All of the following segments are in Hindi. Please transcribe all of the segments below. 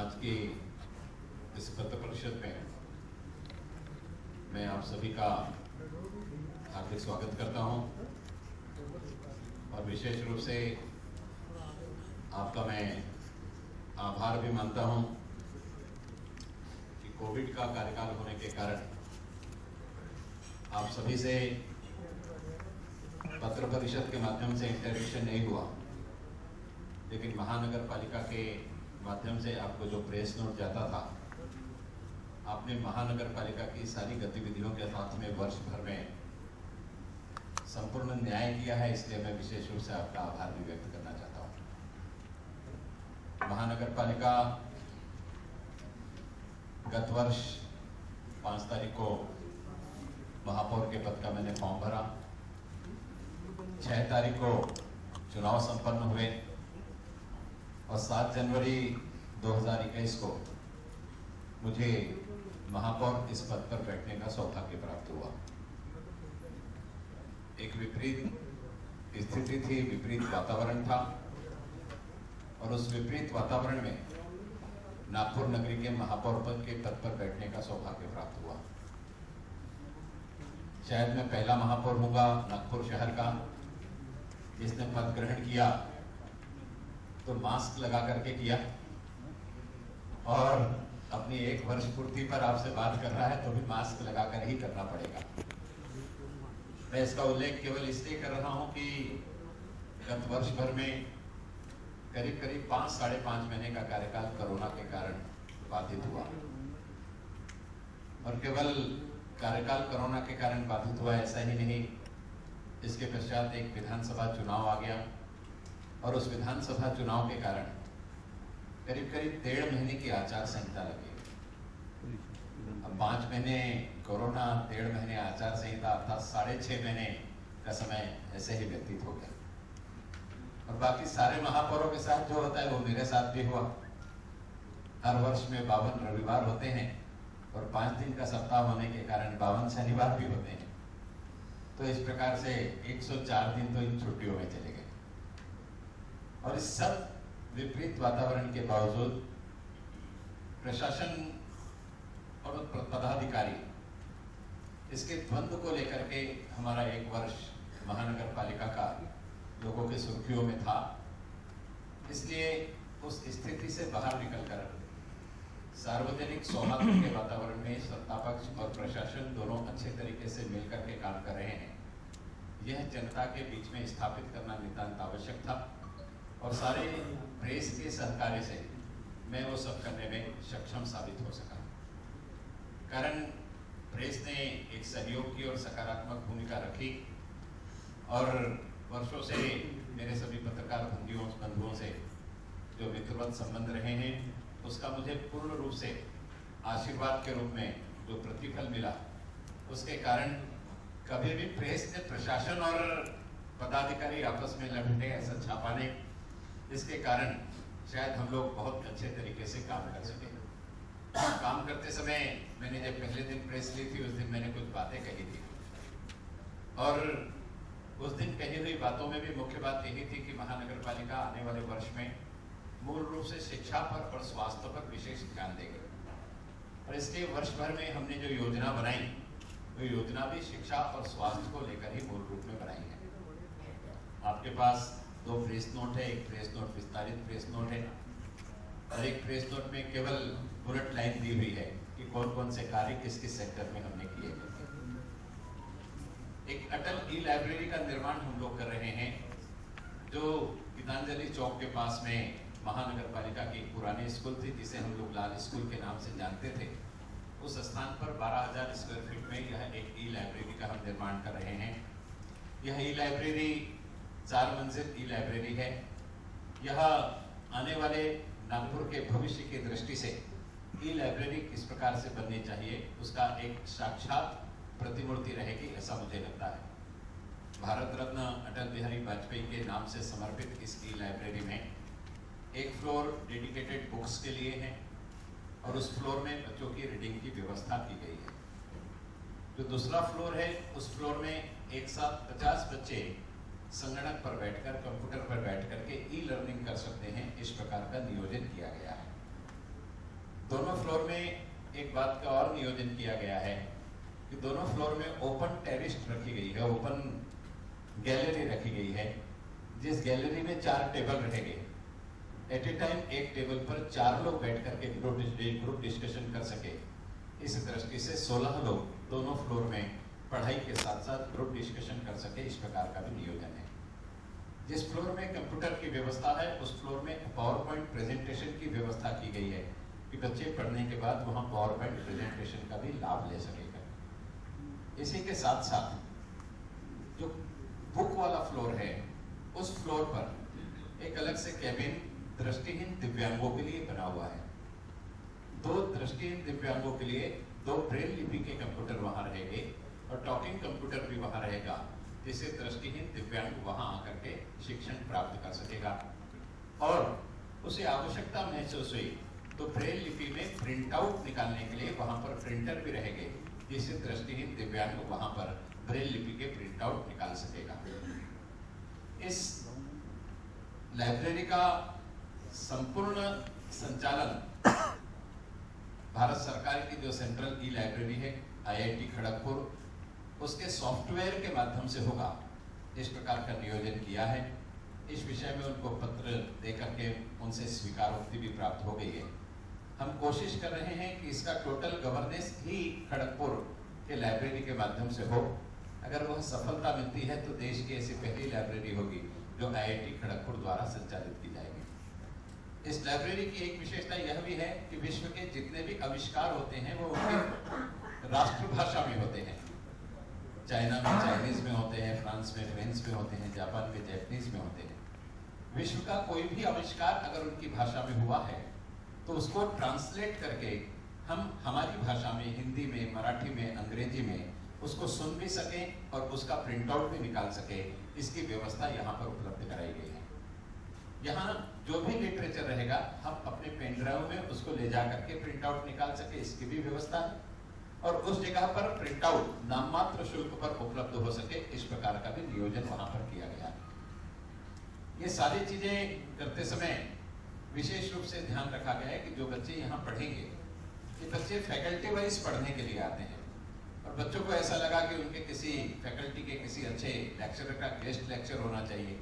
आज की इस पत्र परिषद में मैं आप सभी का हार्दिक स्वागत करता हूं और विशेष रूप से आपका मैं आभार भी मानता हूं कि कोविड का कार्यकाल होने के कारण आप सभी से पत्र परिषद के माध्यम से इंटरेक्शन नहीं हुआ, लेकिन महानगर पालिका के माध्यम से आपको जो प्रेस नोट जाता था, आपने महानगर पालिका की सारी गतिविधियों के साथ में वर्ष भर में संपूर्ण न्याय किया है। इसलिए मैं विशेष रूप से आपका आभार भी व्यक्त करना चाहता हूं। महानगर पालिका गत वर्ष 5 तारीख को महापौर के पद का मैंने फॉर्म भरा। 6 तारीख को चुनाव संपन्न हुए और 7 जनवरी 2021 को मुझे महापौर इस पद पर बैठने का सौभाग्य प्राप्त हुआ। एक विपरीत स्थिति थी, विपरीत वातावरण था और उस विपरीत वातावरण में नागपुर नगरी के महापौर पद के पद पर बैठने का सौभाग्य प्राप्त हुआ। शायद मैं पहला महापौर होगा नागपुर शहर का जिसने पद ग्रहण किया तो मास्क लगा करके किया, और अपनी 1 वर्ष पूर्ति पर आपसे बात कर रहा है तो भी मास्क लगाकर ही करना पड़ेगा। मैं इसका उल्लेख केवल इसलिए कर रहा हूं कि गत वर्ष भर में करीब करीब 5-5.5 महीने का कार्यकाल कोरोना के कारण बाधित हुआ, और केवल कार्यकाल कोरोना के कारण बाधित हुआ ऐसा ही नहीं, इसके पश्चात एक विधानसभा चुनाव आ गया और उस विधानसभा चुनाव के कारण करीब करीब 1.5 महीने की आचार संहिता लगी। अब 5 महीने कोरोना, 1.5 महीने आचार संहिता, अर्थात 6.5 महीने का समय ऐसे ही व्यतीत हो गया। और बाकी सारे महापौरों के साथ जो होता है वो मेरे साथ भी हुआ। हर वर्ष में 52 रविवार होते हैं और 5 दिन का सप्ताह होने के कारण 52 शनिवार भी होते हैं। तो इस प्रकार से 104 दिन तो इन छुट्टियों में चले गए। और इस सब विपरीत वातावरण के बावजूद प्रशासन और पदाधिकारी इसके द्वंद्व को लेकर के हमारा 1 वर्ष महानगर पालिका का लोगों के सुर्खियों में था। इसलिए उस स्थिति से बाहर निकलकर सार्वजनिक सौहार्द के वातावरण में सत्तापक्ष और प्रशासन दोनों अच्छे तरीके से मिलकर के काम कर रहे हैं, यह जनता के बीच में स्थापित करना नितांत आवश्यक था। और सारे प्रेस के सहकार्य से मैं वो सब करने में सक्षम साबित हो सका। कारण प्रेस ने एक सहयोग की और सकारात्मक भूमिका रखी, और वर्षों से मेरे सभी पत्रकार बंधुओं से जो मित्रवत संबंध रहे हैं उसका मुझे पूर्ण रूप से आशीर्वाद के रूप में जो प्रतिफल मिला, उसके कारण कभी भी प्रेस ने प्रशासन और पदाधिकारी आपस में लड़ने ऐसा छापाने, इसके कारण शायद हम लोग बहुत अच्छे तरीके से काम कर सके। काम करते समय मैंने जब पहले दिन प्रेस ली थी, उस दिन मैंने कुछ बातें कही थी, और उस दिन कही हुई बातों में भी मुख्य बात यही थी कि महानगर पालिका आने वाले वर्ष में मूल रूप से शिक्षा पर और स्वास्थ्य पर विशेष ध्यान देगी। और इसके वर्ष भर में हमने जो योजना बनाई, वो योजना भी शिक्षा और स्वास्थ्य को लेकर ही मूल रूप में बनाई है। आपके पास 2 प्रेस नोट है, एक प्रेस नोट विस्तारित प्रेस नोट है और एक प्रेस नोट में केवल बुलेट लाइन दी हुई है कि कौन कौन से कार्य किस किस सेक्टर में हमने किए हैं। एक अटल ई-लाइब्रेरी का निर्माण हम लोग कर रहे हैं, जो गीतांजलि चौक के पास में महानगर पालिका की पुरानी स्कूल थी, जिसे हम लोग लाल स्कूल के नाम से जानते थे। उस स्थान पर 12,000 स्क्वायर फीट में यह एक ई-लाइब्रेरी का हम निर्माण कर रहे हैं। यह ई-लाइब्रेरी 4 मंजिल ई-लाइब्रेरी है। यह आने वाले नागपुर के भविष्य की दृष्टि से ई-लाइब्रेरी किस प्रकार से बननी चाहिए उसका एक साक्षात प्रतिमूर्ति रहेगी, ऐसा मुझे लगता है। भारत रत्न अटल बिहारी वाजपेयी के नाम से समर्पित इस ई-लाइब्रेरी में एक फ्लोर डेडिकेटेड बुक्स के लिए है और उस फ्लोर में बच्चों की रीडिंग की व्यवस्था की गई है। जो दूसरा फ्लोर है, उस फ्लोर में एक साथ 50 बच्चे संगणक पर बैठकर, कंप्यूटर पर बैठ करके ई लर्निंग कर सकते हैं, इस प्रकार का नियोजन किया गया है। दोनों फ्लोर में एक बात का और नियोजन किया गया है कि दोनों फ्लोर में ओपन टेरिस रखी गई है, ओपन गैलरी रखी गई है, जिस गैलरी में 4 टेबल रहेंगे। एट ए टाइम एक टेबल पर 4 लोग बैठ करके ग्रुप डिस्कशन कर सके। इस दृष्टि से 16 लोग दोनों फ्लोर में पढ़ाई के साथ साथ ग्रुप डिस्कशन कर सके, इस प्रकार का भी नियोजन है। जिस फ्लोर में कंप्यूटर की व्यवस्था है उस फ्लोर में पावर पॉइंट प्रेजेंटेशन की व्यवस्था की गई है कि बच्चे पढ़ने के बाद वहाँ पावर पॉइंट प्रेजेंटेशन का भी लाभ ले सकेगा। इसी के साथ साथ जो बुक वाला फ्लोर है उस फ्लोर पर एक अलग से कैबिन दृष्टिहीन दिव्यांगों के लिए बना हुआ है। 2 दृष्टिहीन दिव्यांगों के लिए 2 ब्रेल लिपि के कंप्यूटर वहां रहेंगे और टॉकिंग कंप्यूटर भी वहां रहेगा, जिससे दृष्टिहीन दिव्यांग वहां आकर के शिक्षण प्राप्त कर सकेगा। और उसे आवश्यकता महसूस हुई तो ब्रेल लिपि में प्रिंट आउट निकालने के लिए वहां पर प्रिंटर भी रहेंगे, जिससे दृष्टिहीन दिव्यांग वहां पर ब्रेल लिपि के प्रिंट आउट निकाल सकेगा। इस लाइब्रेरी का संपूर्ण संचालन भारत सरकार की जो सेंट्रल ई लाइब्रेरी है IIT खड़गपुर, उसके सॉफ्टवेयर के माध्यम से होगा। इस प्रकार का नियोजन किया है। इस विषय में उनको पत्र देकर के उनसे स्वीकारोक्ति भी प्राप्त हो गई है। हम कोशिश कर रहे हैं कि इसका टोटल गवर्नेंस ही खड़गपुर के लाइब्रेरी के माध्यम से हो। अगर वह सफलता मिलती है तो देश की ऐसी पहली लाइब्रेरी होगी जो IIT खड़गपुर द्वारा संचालित की जाएगी। इस लाइब्रेरी की एक विशेषता यह भी है कि विश्व के जितने भी आविष्कार होते हैं वो उनके राष्ट्रभाषा में होते हैं। चाइना में चाइनीज में होते हैं, फ्रांस में फ्रेंच में होते हैं, जापान में जैपनीज में होते हैं। विश्व का कोई भी आविष्कार अगर उनकी भाषा में हुआ है तो उसको ट्रांसलेट करके हम हमारी भाषा में, हिंदी में, मराठी में, अंग्रेजी में उसको सुन भी सकें और उसका प्रिंट आउट भी निकाल सके, इसकी व्यवस्था यहाँ पर उपलब्ध कराई गई है। यहाँ जो भी लिटरेचर रहेगा हम अपने पेन ड्राइव में उसको ले जा करके प्रिंट आउट निकाल सके, इसकी भी व्यवस्था है। और उस जगह पर प्रिंट आउट नाममात्र शुल्क पर उपलब्ध हो सके, इस प्रकार का भी नियोजन वहां पर किया गया है। ये सारी चीजें करते समय विशेष रूप से ध्यान रखा गया है कि जो बच्चे यहाँ पढ़ेंगे, ये बच्चे फैकल्टी वाइज पढ़ने के लिए आते हैं और बच्चों को ऐसा लगा कि उनके किसी फैकल्टी के किसी अच्छे लेक्चरर का गेस्ट लेक्चर होना चाहिए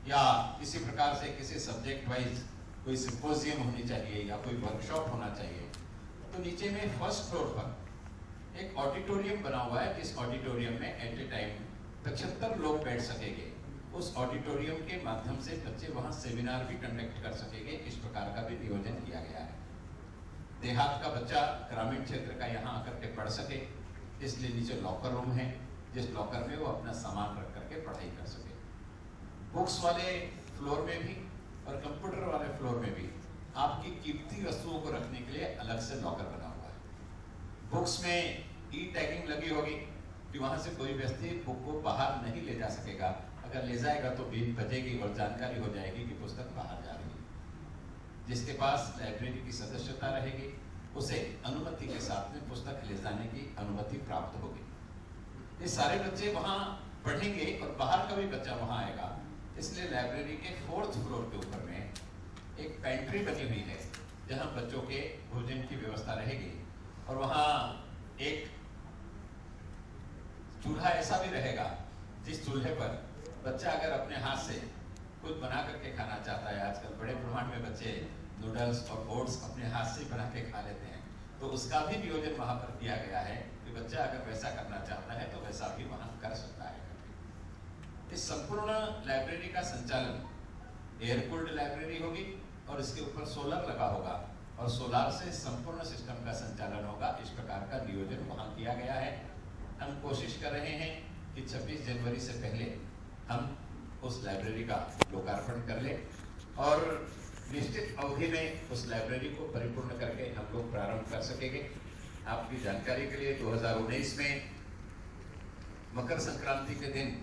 या किसी प्रकार से किसी सब्जेक्ट वाइज कोई सिम्पोजियम होनी चाहिए या कोई वर्कशॉप होना चाहिए। तो नीचे में फर्स्ट फ्लोर पर एक ऑडिटोरियम बना हुआ है, जिस ऑडिटोरियम में एट ए टाइम 75 लोग बैठ सकेंगे। उस ऑडिटोरियम के माध्यम से बच्चे वहां सेमिनार भी कंडक्ट कर सकेंगे। इस प्रकार का भी नियोजन किया गया है। देहात का बच्चा ग्रामीण क्षेत्र का यहाँ आकर के पढ़ सके, इसलिए नीचे लॉकर रूम है, जिस लॉकर में वो अपना सामान रख करके पढ़ाई कर सके। बुक्स वाले फ्लोर में भी और कंप्यूटर वाले फ्लोर में भी आपकी कीमती वस्तुओं को रखने के लिए अलग से लॉकर बना हुआ है। बुक्स में ई टैगिंग लगी होगी कि वहां से कोई व्यक्ति बुक को बाहर नहीं ले जा सकेगा। अगर ले जाएगा तो बीप बजेगी और जानकारी हो जाएगी कि पुस्तक बाहर जा रही है। जिसके पास लाइब्रेरी की सदस्यता रहेगी उसे अनुमति के साथ में पुस्तक ले जाने की अनुमति प्राप्त होगी। ये सारे बच्चे वहां पढ़ेंगे और बाहर का भी बच्चा वहां आएगा। इसलिए लाइब्रेरी के 4th फ्लोर के ऊपर में एक पेंट्री बनी हुई है जहां बच्चों के भोजन की व्यवस्था रहेगी और वहां एक चूल्हा ऐसा भी रहेगा जिस चूल्हे पर बच्चा अगर अपने हाथ से कुछ बना करके खाना चाहता है, आजकल बड़े ब्रह्मांड में बच्चे नूडल्स और ओट्स अपने हाथ से बना के खा लेते हैं, तो उसका भी नियोजन वहां पर किया गया है कि बच्चा अगर वैसा करना चाहता है तो वैसा भी वहां कर सकता है। इस संपूर्ण लाइब्रेरी का संचालन एयर कूल्ड लाइब्रेरी होगी और इसके ऊपर सोलर लगा होगा और सोलार से संपूर्ण सिस्टम का संचालन होगा। इस प्रकार का नियोजन वहां किया गया है। हम कोशिश कर रहे हैं कि 26 जनवरी से पहले हम उस लाइब्रेरी का लोकार्पण कर ले और निश्चित अवधि में उस लाइब्रेरी को परिपूर्ण करके हम लोग प्रारंभ कर सकेंगे। आपकी जानकारी के लिए 2019 में मकर संक्रांति के दिन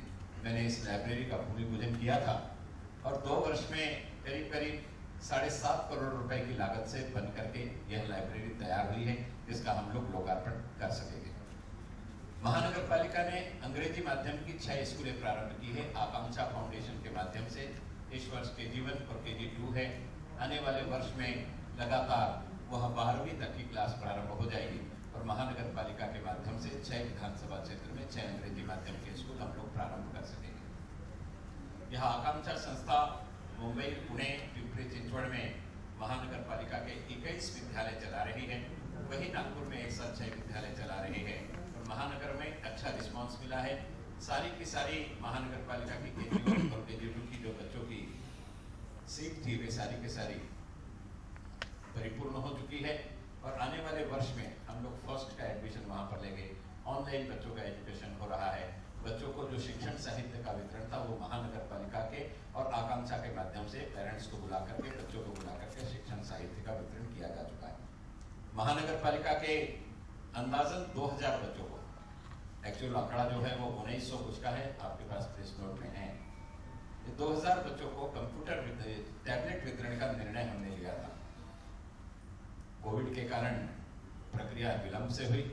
मैंने इस लाइब्रेरी का भूमि पूजन किया था और 2 वर्ष में करीब करीब 7.5 करोड़ रुपए की लागत से बन करके यह लाइब्रेरी तैयार हुई है, जिसका हम लोग लोकार्पण कर सकेंगे। महानगर पालिका ने अंग्रेजी माध्यम की 6 स्कूलें प्रारंभ की है आकांक्षा फाउंडेशन के माध्यम से। इस वर्ष KG1 और KG2 है। आने वाले वर्ष में लगातार वह 12वीं 6 विधानसभा क्षेत्र में 6 अंग्रेजी माध्यम के स्कूल हम लोग प्रारंभ कर सकेंगे। यह आकांक्षा संस्था मुंबई, पुणे, पिंपरी चिंचवड़ में महानगर पालिका के 21 विद्यालय चला रही है। वही नागपुर में एक साथ 6 विद्यालय चला रही है और महानगर में अच्छा रिस्पांस मिला है। सारी की सारी महानगर पालिका की KG1 और KG2 की जो बच्चों की सीट थी वे सारी की सारी परिपूर्ण हो चुकी है और आने वाले वर्ष में हम लोग फर्स्ट का एडमिशन वहां पर लेंगे। ऑनलाइन बच्चों का एजुकेशन हो रहा है। बच्चों को जो शिक्षण साहित्य का वितरण था वो महानगर पालिका के और आकांक्षा के माध्यम से पेरेंट्स को बुला करके, बच्चों को बुला करके शिक्षण साहित्य का वितरण किया जा चुका है। महानगर पालिका के अंदाजन 2000 बच्चों को, एक्चुअल आंकड़ा जो है वो 1900 कुछ का है, आपके पास प्रेस नोट में है। ये 2000 बच्चों को कंप्यूटर टैबलेट वितरण का निर्णय हमने लिया था। कोविड के कारण प्रक्रिया विलंब से हुई,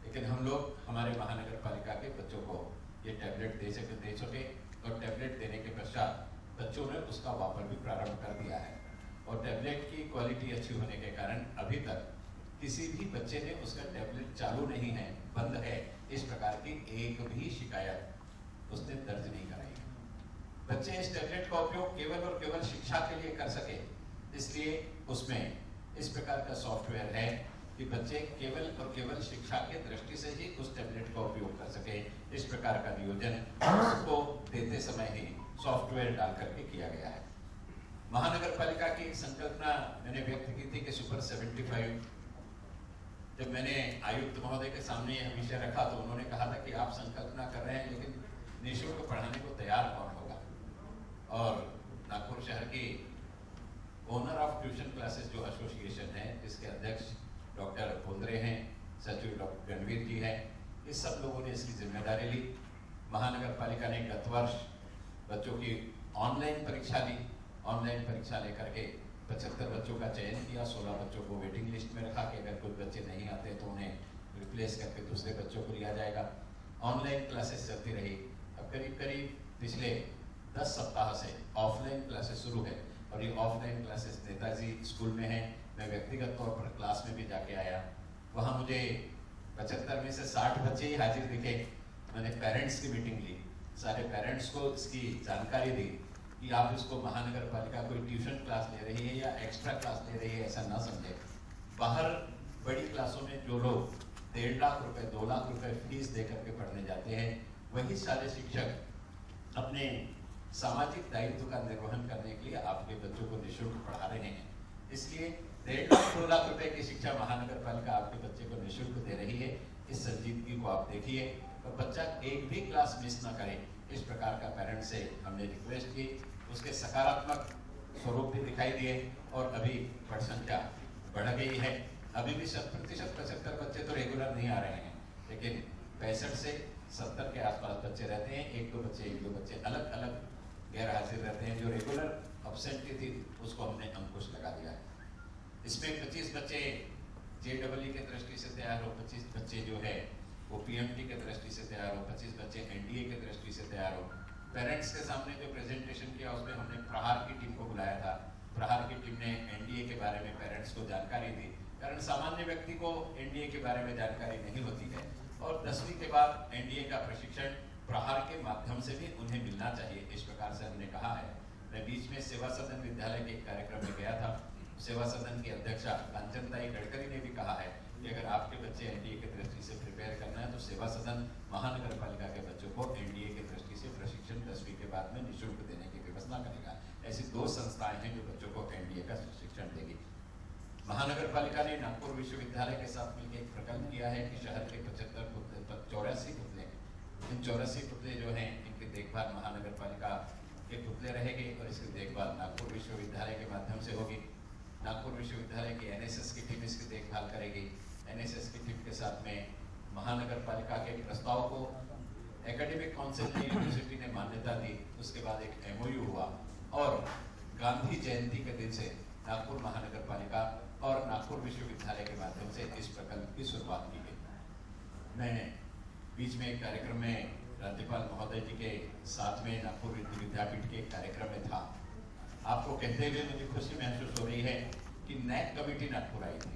लेकिन हम लोग हमारे महानगर पालिका के बच्चों को ये टैबलेट दे सके और टैबलेट देने के पश्चात बच्चों ने उसका वापर भी प्रारंभ कर दिया है और टैबलेट की क्वालिटी अच्छी होने के कारण अभी तक किसी भी बच्चे ने उसका टैबलेट चालू नहीं है, बंद है, इस प्रकार की एक भी शिकायत उसने दर्ज नहीं कराई है। बच्चे इस टैबलेट का उपयोग केवल और केवल शिक्षा के लिए कर सके, इसलिए उसमें इस प्रकार का सॉफ्टवेयर है कि बच्चे केवल और केवल शिक्षा के दृष्टि से ही उस टैबलेट का उपयोग कर सके। इस प्रकार का नियोजन उसको देते समय ही सॉफ्टवेयर डाल करके किया गया है। महानगर पालिका की एक संकल्पना मैंने व्यक्त की थी कि सुपर 75। जब मैंने आयुक्त महोदय के सामने यह विषय रखा तो उन्होंने कहा था कि आप संकल्पना कर रहे हैं, लेकिन निःशुल्क पढ़ाने को तैयार कौन होगा। और नागपुर शहर की ओनर ऑफ ट्यूशन क्लासेस जो एसोसिएशन है, जिसके अध्यक्ष डॉक्टर बोंद्रे हैं, सचिव डॉक्टर गणवीर जी हैं, ये सब लोगों ने इसकी जिम्मेदारी ली। महानगर पालिका ने गत वर्ष बच्चों की ऑनलाइन परीक्षा ली। ऑनलाइन परीक्षा लेकर के 75 बच्चों का चयन किया, 16 बच्चों को वेटिंग लिस्ट में रखा कि अगर कुछ बच्चे नहीं आते तो उन्हें रिप्लेस करके दूसरे बच्चों को लिया जाएगा। ऑनलाइन क्लासेस चलती रही। अब करीब करीब पिछले 10 सप्ताह से ऑफलाइन क्लासेस शुरू है और ये ऑफलाइन क्लासेस नेताजी स्कूल में है। मैं व्यक्तिगत तौर पर क्लास में भी जाके आया, वहाँ मुझे 75 में से 60 बच्चे ही हाजिर दिखे। मैंने पेरेंट्स की मीटिंग ली, सारे पेरेंट्स को इसकी जानकारी दी कि आप इसको महानगर पालिका कोई ट्यूशन क्लास ले रही है या एक्स्ट्रा क्लास ले रही है ऐसा ना समझे। बाहर बड़ी क्लासों में जो लोग 1.5 लाख रुपए 2 लाख रुपए फीस दे करके पढ़ने जाते हैं, वही सारे शिक्षक अपने सामाजिक दायित्व का निर्वहन करने के लिए आपके बच्चों को निःशुल्क पढ़ा रहे हैं। इसलिए 1.5 लाख 2 लाख रुपए की शिक्षा महानगर पालिका आपके बच्चे को निःशुल्क दे रही है। इस संजीदगी को आप देखिए और बच्चा एक भी क्लास मिस ना करे, इस प्रकार का पेरेंट्स से हमने रिक्वेस्ट की। उसके सकारात्मक स्वरूप भी दिखाई दिए और अभी बढ़ संख्या बढ़ गई है। अभी भी 100% 75 बच्चे तो रेगुलर नहीं आ रहे हैं, लेकिन 65 से 70 के आसपास बच्चे रहते हैं। एक दो बच्चे अलग अलग गैर हाजिर रहते हैं। जो रेगुलर अब्सेंटी थी उसको हमने अंकुश लगा दिया है। इसमें 25 बच्चे JEE के दृष्टि से तैयार हो, 25 बच्चे जो है वो PMT के दृष्टि से तैयार हो, 25 बच्चे NDA के दृष्टि से तैयार हो। पेरेंट्स के सामने जो प्रेजेंटेशन किया उसमें हमने प्रहार की टीम को बुलाया था। प्रहार की टीम ने NDA के बारे में पेरेंट्स को जानकारी दी, कारण सामान्य व्यक्ति को NDA के बारे में जानकारी नहीं होती है और 10वीं के बाद NDA का प्रशिक्षण प्रहार के माध्यम से भी उन्हें मिलना चाहिए, इस प्रकार से हमने कहा है। मैं बीच में सेवा सदन विद्यालय के कार्यक्रम में गया था। सेवा सदन की अध्यक्षा कांचनताई गडकरी ने भी कहा है कि अगर आपके बच्चे NDA की दृष्टि से प्रिपेयर करना है तो सेवा सदन महानगर पालिका के बच्चों को NDA की दृष्टि से प्रशिक्षण 10वीं के बाद में निःशुल्क देने की व्यवस्था करेगा। ऐसी 2 संस्थाएं हैं जो बच्चों को NDA का शिक्षण देगी। महानगर पालिका ने नागपुर विश्वविद्यालय के साथ मिलकर एक प्रकल्प किया है कि शहर के 84 पुतले, इन 84 पुतले जो हैं इनकी देखभाल महानगर पालिका के पुतले रहेंगे और इसकी देखभाल नागपुर विश्वविद्यालय के माध्यम से होगी। नागपुर विश्वविद्यालय की NSS की टीम इसकी देखभाल करेगी। NSS की टीम के साथ में महानगर पालिका के प्रस्ताव को एकेडमिक काउंसिल ने, यूनिवर्सिटी ने मान्यता दी। उसके बाद एक MOU हुआ और गांधी जयंती के दिन से नागपुर महानगर पालिका और नागपुर विश्वविद्यालय के माध्यम से इस प्रकल्प की शुरुआत की गई। मैं बीच में एक कार्यक्रम में राज्यपाल महोदय जी के साथ में नागपुर विद्यापीठ के कार्यक्रम में था। आपको कहते हुए मुझे खुशी महसूस हो रही है कि NAC कमेटी नागपुर आई थी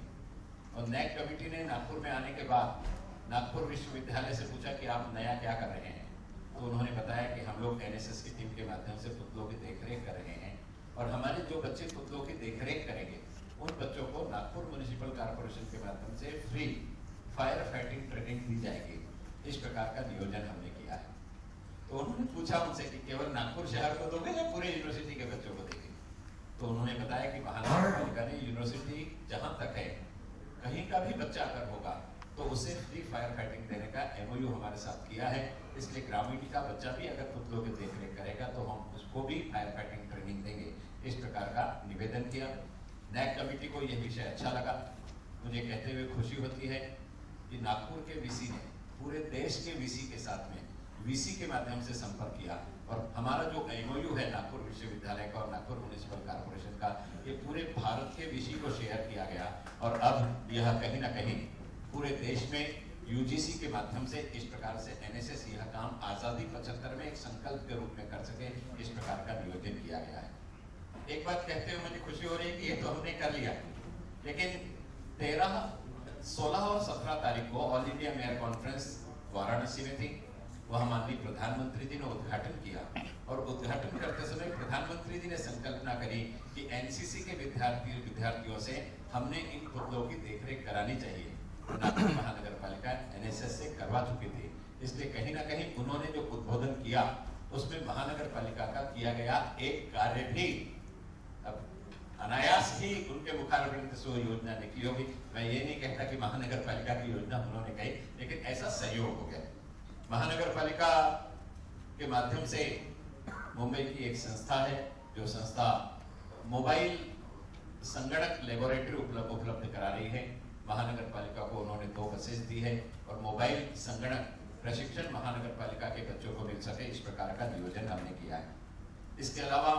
और NAC कमेटी ने नागपुर में आने के बाद नागपुर विश्वविद्यालय से पूछा कि आप नया क्या कर रहे हैं, तो उन्होंने बताया कि हम लोग एनएसएस की टीम के माध्यम से पुतलों की देखरेख कर रहे हैं और हमारे जो बच्चे पुतलों की देखरेख करेंगे उन बच्चों को नागपुर म्युनिसिपल कॉर्पोरेशन के माध्यम से फ्री फायर फाइटिंग ट्रेनिंग दी जाएगी। इस प्रकार का नियोजन हमने किया है। तो उन्होंने पूछा उनसे कि केवल नागपुर शहर को दोगे या पूरे यूनिवर्सिटी के बच्चों को देंगे? तो उन्होंने बताया कि महानगर पालिका ने यूनिवर्सिटी जहां तक है कहीं का भी बच्चा अगर होगा तो उसे फ्री फायर फाइटिंग देने का MOU हमारे साथ किया है। इसलिए ग्रामीण का बच्चा भी अगर पुतलों की देखरेख करेगा तो हम उसको भी फायर फाइटिंग ट्रेनिंग देंगे। इस प्रकार का निवेदन किया। नैक कमेटी को यह विषय अच्छा लगा। मुझे कहते हुए खुशी होती है कि नागपुर के VC ने पूरे देश के VC के साथ में VC के माध्यम से संपर्क किया और हमारा जो MOU है नागपुर विश्वविद्यालय का और नागपुर म्युनिसिपल कॉर्पोरेशन का, ये पूरे भारत के VC को शेयर किया गया और अब यह कहीं ना कहीं पूरे देश में UGC के माध्यम से इस प्रकार से NSS यह काम आज़ादी 75 में एक संकल्प के रूप में कर सके, इस प्रकार का नियोजन किया गया है। एक बात कहते हुए मुझे खुशी हो रही है कि ये तो हमने कर लिया, लेकिन 13, 16 और 17 तारीख को all India mayor conference Varanasi में थी। वह माननीय प्रधानमंत्री जी ने उद्घाटन किया और उद्घाटन करते समय प्रधानमंत्री जी ने संकल्पना करी कि NCC के विद्यार्थियों से हमने इन पुतलों की देखरेख करानी चाहिए। नागपुर महानगर पालिका NSS से करवा चुकी थी, इसलिए कहीं ना कहीं उन्होंने जो उद्बोधन किया उसमें महानगर पालिका का किया गया एक कार्य भी अब अनायास ही उनके मुखारबिंद से वो योजना निकली होगी। मैं ये नहीं कहता कि महानगर पालिका की योजना उन्होंने कही, लेकिन ऐसा सहयोग हो गया। महानगर पालिका के माध्यम से मुंबई की एक संस्था है, जो संस्था मोबाइल संगणक लेबोरेटरी उपलब्ध करा रही है। महानगर पालिका को उन्होंने 2 बसेस दी है और मोबाइल संगणक प्रशिक्षण महानगर पालिका के बच्चों को मिल सके, इस प्रकार का नियोजन हमने किया है। इसके अलावा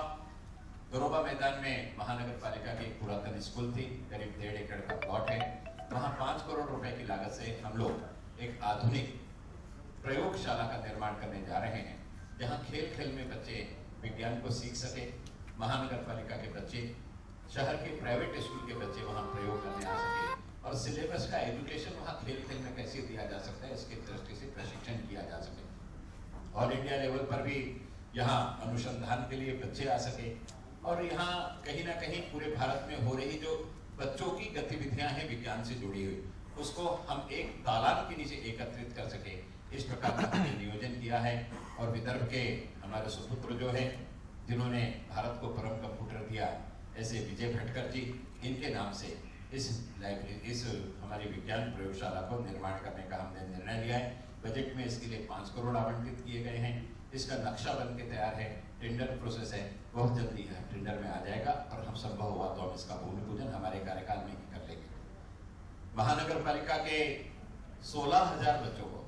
गरोबा मैदान में महानगर पालिका की एक पुरातन स्कूल थी, करीब 1.5 एकड़ का प्लॉट है। वहाँ 5 करोड़ रुपए की लागत से हम लोग एक आधुनिक प्रयोगशाला का निर्माण करने जा रहे हैं, जहाँ खेल खेल में बच्चे विज्ञान को सीख सके। महानगर पालिका के बच्चे, शहर के प्राइवेट स्कूल के बच्चे वहाँ प्रयोग करने आ सके और सिलेबस का एजुकेशन वहाँ खेल खेल में कैसे दिया जा सकता है, इसके दृष्टि से प्रशिक्षण किया जा सके। ऑल इंडिया लेवल पर भी यहाँ अनुसंधान के लिए बच्चे आ सके और यहाँ कहीं ना कहीं पूरे भारत में हो रही जो बच्चों की गतिविधियां हैं विज्ञान से जुड़ी हुई, उसको हम एक तालाब के नीचे एकत्रित कर सके, इस प्रकार का हमने नियोजन किया है। और विदर्भ के हमारे सुपुत्र जो है, जिन्होंने भारत को परम कंप्यूटर दिया, ऐसे विजय भटकर जी, इनके नाम से इस लाइब्रेरी, इस हमारी विज्ञान प्रयोगशाला को निर्माण करने का हमने निर्णय लिया है। बजट में इसके लिए 5 करोड़ आवंटित किए गए हैं। इसका नक्शा बन के तैयार है, टेंडर प्रोसेस है, बहुत जल्दी है टेंडर में आ जाएगा और हम संभव हुआ तो हम इसका भूमि पूजन हमारे कार्यकाल में ही कर लेंगे। महानगर पालिका के 16,000 बच्चों को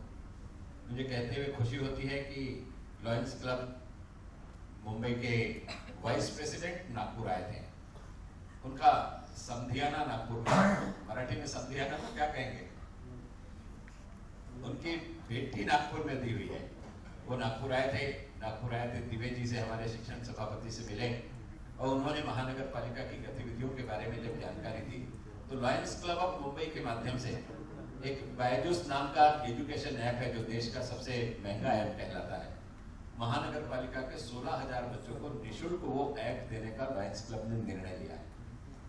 मुझे कहते हुए खुशी होती है कि लॉयंस क्लब मुंबई के वाइस प्रेसिडेंट नागपुर आए थे। उनका समधियाना नागपुर, मराठी में समधियाना तो क्या कहेंगे, उनकी बेटी नागपुर में दी हुई है। वो नागपुर आए थे दिव्य जी से, हमारे शिक्षण सभापति से मिले और उन्होंने महानगर पालिका की गतिविधियों के बारे में जब जानकारी दी तो लॉयंस क्लब ऑफ मुंबई के माध्यम से एक बायजूस नाम का एजुकेशन ऐप है, जो देश का सबसे महंगा ऐप कहलाता है। महानगर पालिका के 16,000 बच्चों को निःशुल्क वो ऐप देने का लॉयंस क्लब ने निर्णय लिया है।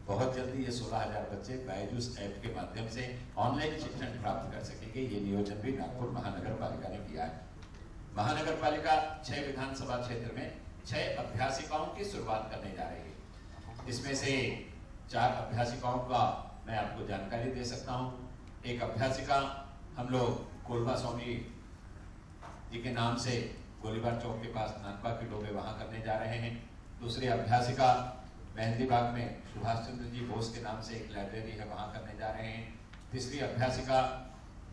बहुत जल्दी ये 16,000 बच्चे बायजूस ऐप के माध्यम से ऑनलाइन शिक्षण प्राप्त कर सकेंगे। ये नियोजन भी नागपुर महानगर पालिका ने किया है। महानगर पालिका 6 विधानसभा क्षेत्र में 6 अभ्यासिकाओं की शुरुआत करने जा रही है। इसमें से 4 अभ्यासिकाओं का मैं आपको जानकारी दे सकता हूँ। एक अभ्यासिका हम लोग कोलबा स्वामी जी के नाम से गोलीबार चौक के पास नागपा की डोबे वहां करने जा रहे हैं। दूसरी अभ्यासिका मेहंदी बाग में सुभाष चंद्र जी बोस के नाम से एक लाइब्रेरी है, वहां करने जा रहे हैं। तीसरी अभ्यासिका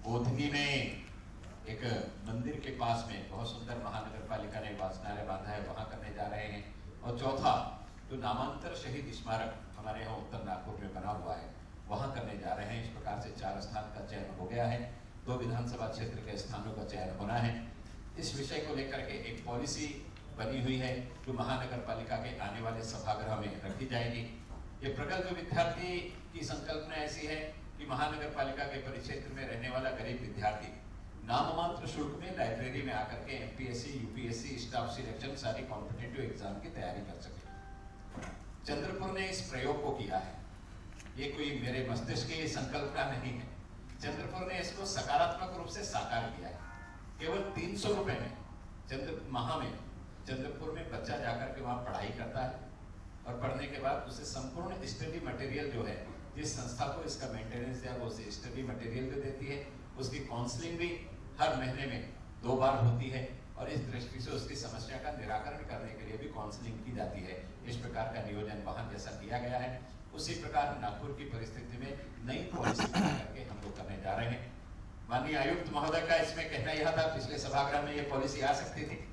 बोधनी में एक मंदिर के पास में बहुत सुंदर महानगर पालिका ने वाचनालय बांधा है, वहां करने जा रहे हैं। और चौथा जो नामांतर शहीद स्मारक हमारे यहाँ उत्तर नागपुर में बना हुआ है, वहां करने जा रहे हैं। इस प्रकार से 4 स्थान का चयन हो गया है। 2 विधानसभा क्षेत्र के स्थानों का चयन होना है। इस विषय को लेकर के एक पॉलिसी बनी हुई है जो महानगर पालिका के आने वाले सभागृह में रखी जाएगी। ये प्रगल्भ विद्यार्थी की संकल्पना ऐसी है कि महानगर पालिका के परिक्षेत्र में रहने वाला गरीब विद्यार्थी नाममात्र शुल्क में लाइब्रेरी में आकर के एमपीएससी, यूपीएससी, स्टाफ सिलेक्शन सारी कॉम्पिटिटिव एग्जाम की तैयारी कर सके। चंद्रपुर ने इस प्रयोग को किया है, ये कोई मेरे मस्तिष्क की संकल्पना नहीं है। चंद्रपुर ने इसको सकारात्मक रूप से साकार किया है। केवल 300 रुपए में चंद्रपुर में बच्चा जाकर के वहाँ पढ़ाई करता है और पढ़ने के बाद उसे संपूर्ण स्टडी मटेरियल जो है, जिस संस्था को इसका मेंटेनेंस है वो उसे स्टडी मटेरियल भी देती है, उसकी काउंसलिंग भी हर महीने में 2 बार होती है और इस दृष्टि से उसकी समस्या का निराकरण करने के लिए भी काउंसलिंग की जाती है। इस प्रकार का नियोजन वहाँ जैसा किया गया है, उसी प्रकार नागपुर की परिस्थिति में नई पॉलिसी बना करके हम लोग करने जा रहे हैं। माननीय आयुक्त महोदय का इसमें कहना यह था, पिछले सभागृह में ये पॉलिसी आ सकती थी।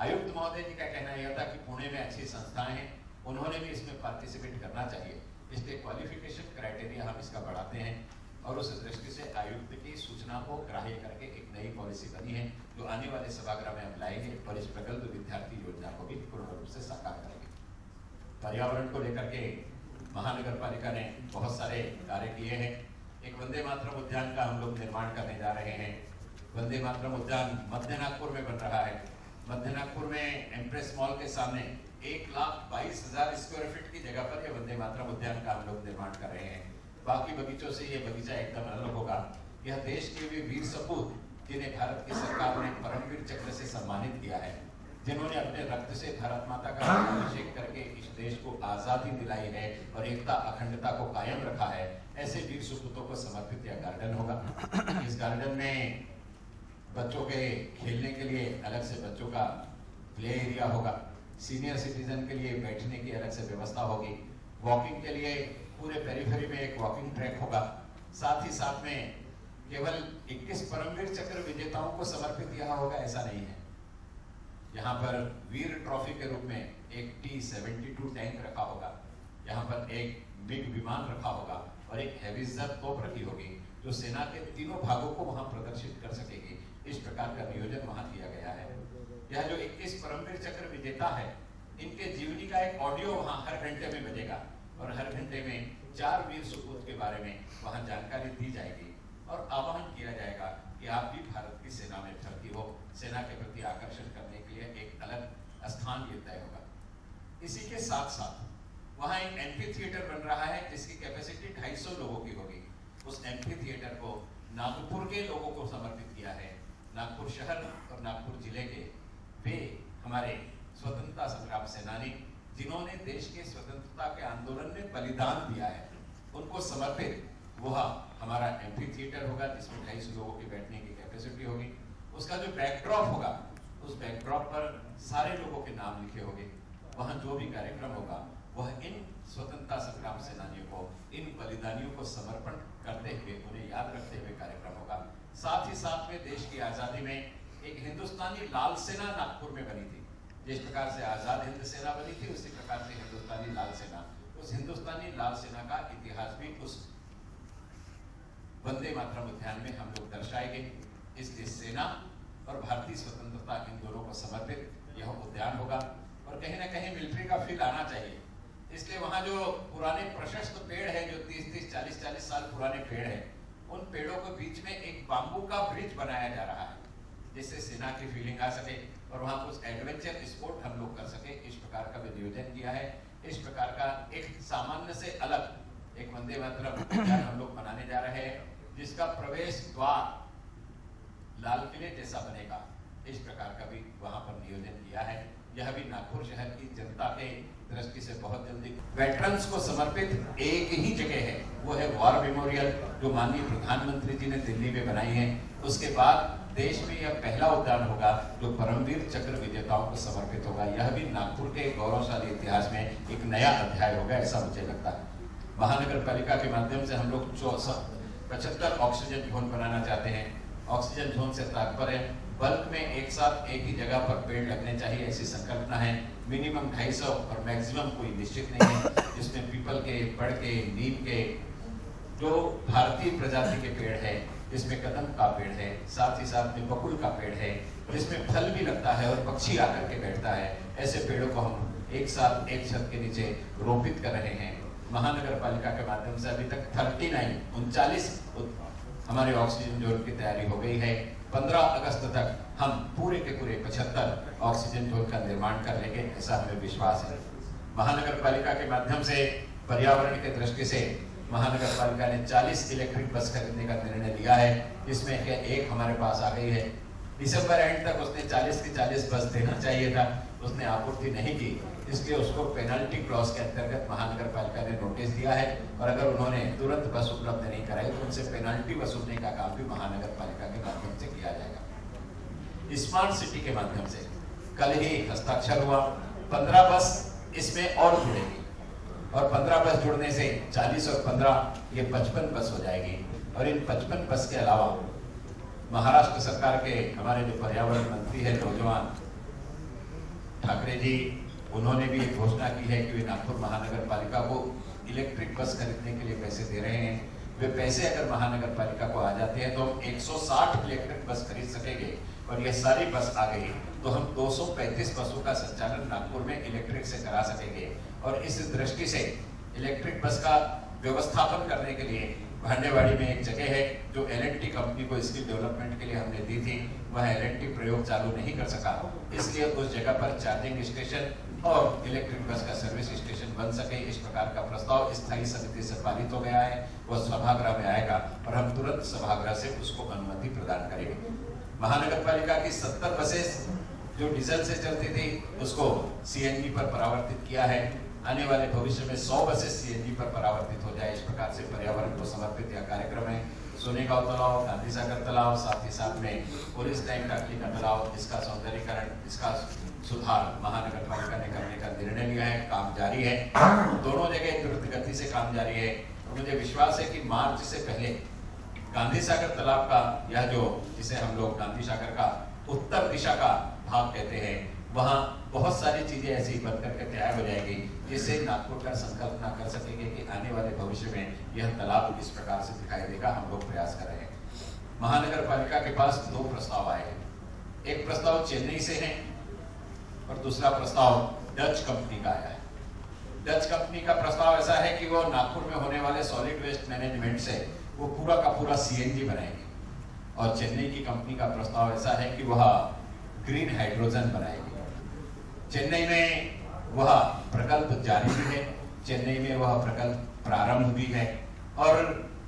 आयुक्त महोदय जी का कहना यह था कि पुणे में अच्छी संस्थाएं हैं, उन्होंने भी इसमें पार्टिसिपेट करना चाहिए, इसलिए क्वालिफिकेशन क्राइटेरिया हम इसका बढ़ाते हैं और उस दृष्टि से आयुक्त की सूचना को ग्राह्य करके एक नई पॉलिसी बनी है जो आने वाले सभागृह में हम लाएंगे और इस प्रगल्भ विद्यार्थी योजना को भी पूर्ण रूप से साकार करेंगे। पर्यावरण को लेकर के महानगर पालिका ने बहुत सारे कार्य किए हैं। एक वंदे मातरम उद्यान का हम लोग निर्माण करने जा रहे हैं। वंदे मातरम उद्यान मध्य नागपुर में बन रहा है। मध्य नागपुर में एम्प्रेस मॉल के सामने 1,22,000 स्क्वायर फीट की जगह पर यह वंदे मातरम उद्यान का हम लोग निर्माण कर रहे हैं। बाकी बगीचों से ये बगीचा एकदम अलग होगा। यह देश के भी वीर सपूत जिन्हें भारत की सरकार ने परमवीर चक्र से सम्मानित किया है, जिन्होंने अपने रक्त से भारत माता का अभिषेक करके इस देश को आजादी दिलाई है और एकता अखंडता को कायम रखा है, ऐसे वीर सपूतों को समर्पित यह गार्डन होगा। इस गार्डन में बच्चों के खेलने के लिए अलग से बच्चों का प्ले एरिया होगा, सीनियर सिटीजन के लिए बैठने की अलग से व्यवस्था होगी, वॉकिंग के लिए पूरे पेरीफेरी में एक वॉकिंग ट्रैक होगा। साथ ही साथ में केवल 21 परमवीर चक्र विजेताओं को समर्पित यह होगा ऐसा नहीं है। यहाँ पर वीर ट्रॉफी के रूप में एक T-72 टैंक रखा होगा, यहाँ पर एक मिग विमान रखा होगा और एक हेविज़र तोप रखी होगी जो सेना के तीनों भागों को वहाँ प्रदर्शित कर सकेगी। इस प्रकार का नियोजन वहाँ किया गया है। यह जो 21 परमवीर चक्र विजेता है, इनके जीवनी का एक ऑडियो वहाँ हर घंटे में बजेगा और हर घंटे में 4 वीर सपूत के बारे में वहाँ जानकारी दी जाएगी और आह्वान किया जाएगा कि आप भी भारत की सेना में भर्ती हो। सेना के प्रति आकर्षण करने के लिए एक अलग स्थान ये तय होगा। इसी के साथ साथ वहाँ एक एम्फी थिएटर बन रहा है जिसकी कैपेसिटी 250 लोगों की होगी। उस एम्फी थिएटर को नागपुर के लोगों को समर्पित किया है। नागपुर शहर और नागपुर जिले के वे हमारे स्वतंत्रता संग्राम सेनानी जिन्होंने देश के स्वतंत्रता के आंदोलन में बलिदान दिया है, उनको समर्पित वह हमारा एम्फी थिएटर होगा जिसमें 250 लोगों की बैठने की कैपेसिटी होगी। उसका जो बैकड्रॉप होगा, उस बैकड्रॉप पर सारे लोगों के नाम लिखे होंगे। वहाँ जो भी कार्यक्रम होगा वह इन स्वतंत्रता संग्राम सेनानियों को, इन बलिदानियों को समर्पण करते हुए, उन्हें याद रखते हुए कार्यक्रम होगा। साथ ही साथ में देश की आज़ादी में एक हिंदुस्तानी लाल सेना नागपुर में बनी थी। जिस प्रकार से आज़ाद हिंद सेना बनी थी, उसी प्रकार से हिंदुस्तानी लाल सेना, उस हिंदुस्तानी लाल सेना का इतिहास भी उस वंदे मातरम उद्यान में हम लोग दर्शाएंगे। इसलिए सेना और भारतीय स्वतंत्रता इन दोनों को समर्पित यह उद्यान होगा और कहीं ना कहीं मिलिट्री का फील आना चाहिए। इसलिए वहाँ जो पुराने प्रशस्त पेड़ है, जो 30-30, 40-40 साल पुराने पेड़ है, उन पेड़ों के बीच में एक बाम्बू का ब्रिज बनाया जा रहा है जिससे सेना की फीलिंग आ सके और वहाँ कुछ एडवेंचर स्पोर्ट हम लोग कर सके। इस प्रकार का भी नियोजन किया है। इस प्रकार का एक सामान्य से अलग एक वंदे मातरम उद्यान हम लोग बनाने जा रहे हैं जिसका प्रवेश द्वार लाल किले जैसा बनेगा। इस प्रकार का भी वहाँ पर नियोजन किया है। यह भी नागपुर शहर की जनता के दृष्टि से बहुत जल्दी वेटरन्स को समर्पित एक ही जगह है, वो है वॉर मेमोरियल जो माननीय प्रधानमंत्री जी ने दिल्ली में बनाई है। उसके बाद देश में यह पहला उद्यान होगा जो परमवीर चक्र विजेताओं को समर्पित होगा। यह भी नागपुर के गौरवशाली इतिहास में एक नया अध्याय होगा, ऐसा मुझे लगता है। महानगर पालिका के माध्यम से हम लोग 75 ऑक्सीजन जोन बनाना चाहते हैं। ऑक्सीजन जोन से तात्पर्य बल्क में एक साथ एक ही जगह पर पेड़ लगने चाहिए, ऐसी संकल्पना है। मिनिमम 250 और मैक्सिमम कोई निश्चित नहीं है, जिसमें पीपल के, बड़ के, नीम के, जो भारतीय प्रजाति के पेड़ है, जिसमें कदम का पेड़ है, साथ ही साथ में बकुल का पेड़ है, जिसमें फल भी लगता है और पक्षी आकर के बैठता है। ऐसे पेड़ों को हम एक साथ एक छत के नीचे रोपित कर रहे हैं। महानगर पालिका के माध्यम से अभी तक 39 हमारे ऑक्सीजन जोन की तैयारी हो गई है। 15 अगस्त तक हम पूरे के पूरे 75 ऑक्सीजन जोन का निर्माण कर लेंगे, ऐसा हमें विश्वास है। महानगर पालिका के माध्यम से पर्यावरण के दृष्टि से महानगर पालिका ने 40 इलेक्ट्रिक बस खरीदने का निर्णय लिया है, जिसमें एक हमारे पास आ गई है। दिसंबर एंड तक उसने 40 की 40 बस देना चाहिए था, उसने आपूर्ति नहीं की, इसलिए उसको पेनल्टी क्लॉज के अंतर्गत महानगर पालिका ने नोटिस दिया है और अगर उन्होंने तुरंत बस उपलब्ध नहीं कराई तो उनसे पेनल्टी वसूलने का काम भी महानगर पालिका के माध्यम से किया जाएगा। स्मार्ट सिटी के माध्यम से कल ही हस्ताक्षर हुआ, 15 बस इसमें और जुड़ेगी और 15 बस जुड़ने से 40 और 15 ये 55 बस हो जाएगी। और इन 55 बस के अलावा महाराष्ट्र सरकार के हमारे जो पर्यावरण मंत्री है नौजवान ठाकरे जी, उन्होंने भी एक घोषणा की है कि वे नागपुर महानगर पालिका को इलेक्ट्रिक बस खरीदने के लिए पैसे दे रहे हैं। वे पैसे अगर महानगर पालिका को आ जाते हैं तो हम 160 इलेक्ट्रिक बस खरीद सकेंगे और ये सारी बस आ गई तो हम 235 बसों का संचालन नागपुर में इलेक्ट्रिक से करा सकेंगे। और इस दृष्टि से इलेक्ट्रिक बस का व्यवस्थापन करने के लिए भांडेवाड़ी में एक जगह है जो L&T कंपनी को इसकी डेवलपमेंट के लिए हमने दी थी, वह L&T प्रयोग चालू नहीं कर सका, इसलिए उस जगह पर चार्जिंग स्टेशन और इलेक्ट्रिक बस का सर्विस स्टेशन बन सके, इस प्रकार का प्रस्ताव स्थायी समिति से पारित हो गया है। वह सभागृह में आएगा और हम तुरंत सभागृह से उसको अनुमति प्रदान करेंगे। महानगर पालिका की 70 बसेस जो डीजल से चलती थी उसको CNG पर परावर्तित किया है। आने वाले भविष्य में 100 बसेस CNG पर परावर्तित हो जाए, इस प्रकार से पर्यावरण को समर्पित यह कार्यक्रम है। सोनेगांव तालाब, गांधी सागर तालाब, साथ ही साथ में पुलिस लाइन टाकली का तालाब, इसका सौंदर्यीकरण, इसका सुधार महानगर पालिका ने करने का निर्णय लिया है। काम जारी है, दोनों जगह द्रुत गति से काम जारी है। तो मुझे विश्वास है कि मार्च से पहले गांधी सागर तालाब का यह जो जिसे हम लोग गांधी सागर का उत्तर दिशा का भाग कहते हैं, वहाँ बहुत सारी चीजें ऐसी बन करके तैयार हो जाएगी जिससे नागपुर का संकल्पना कर सकेंगे कि आने वाले भविष्य में यह तालाब इस प्रकार से दिखाई देगा। हम लोग प्रयास कर रहे हैं। महानगर पालिका के पास 2 प्रस्ताव आए हैं, एक प्रस्ताव चेन्नई से है और दूसरा प्रस्ताव डच कंपनी का आया है। डच कंपनी का प्रस्ताव ऐसा है कि वो नागपुर में होने वाले सॉलिड वेस्ट मैनेजमेंट से वो पूरा का पूरा CNG बनाएंगे और चेन्नई की कंपनी का प्रस्ताव ऐसा है कि वह ग्रीन हाइड्रोजन बनाएगी। चेन्नई में वह प्रकल्प जारी भी है, चेन्नई में वह प्रकल्प प्रारंभ भी है और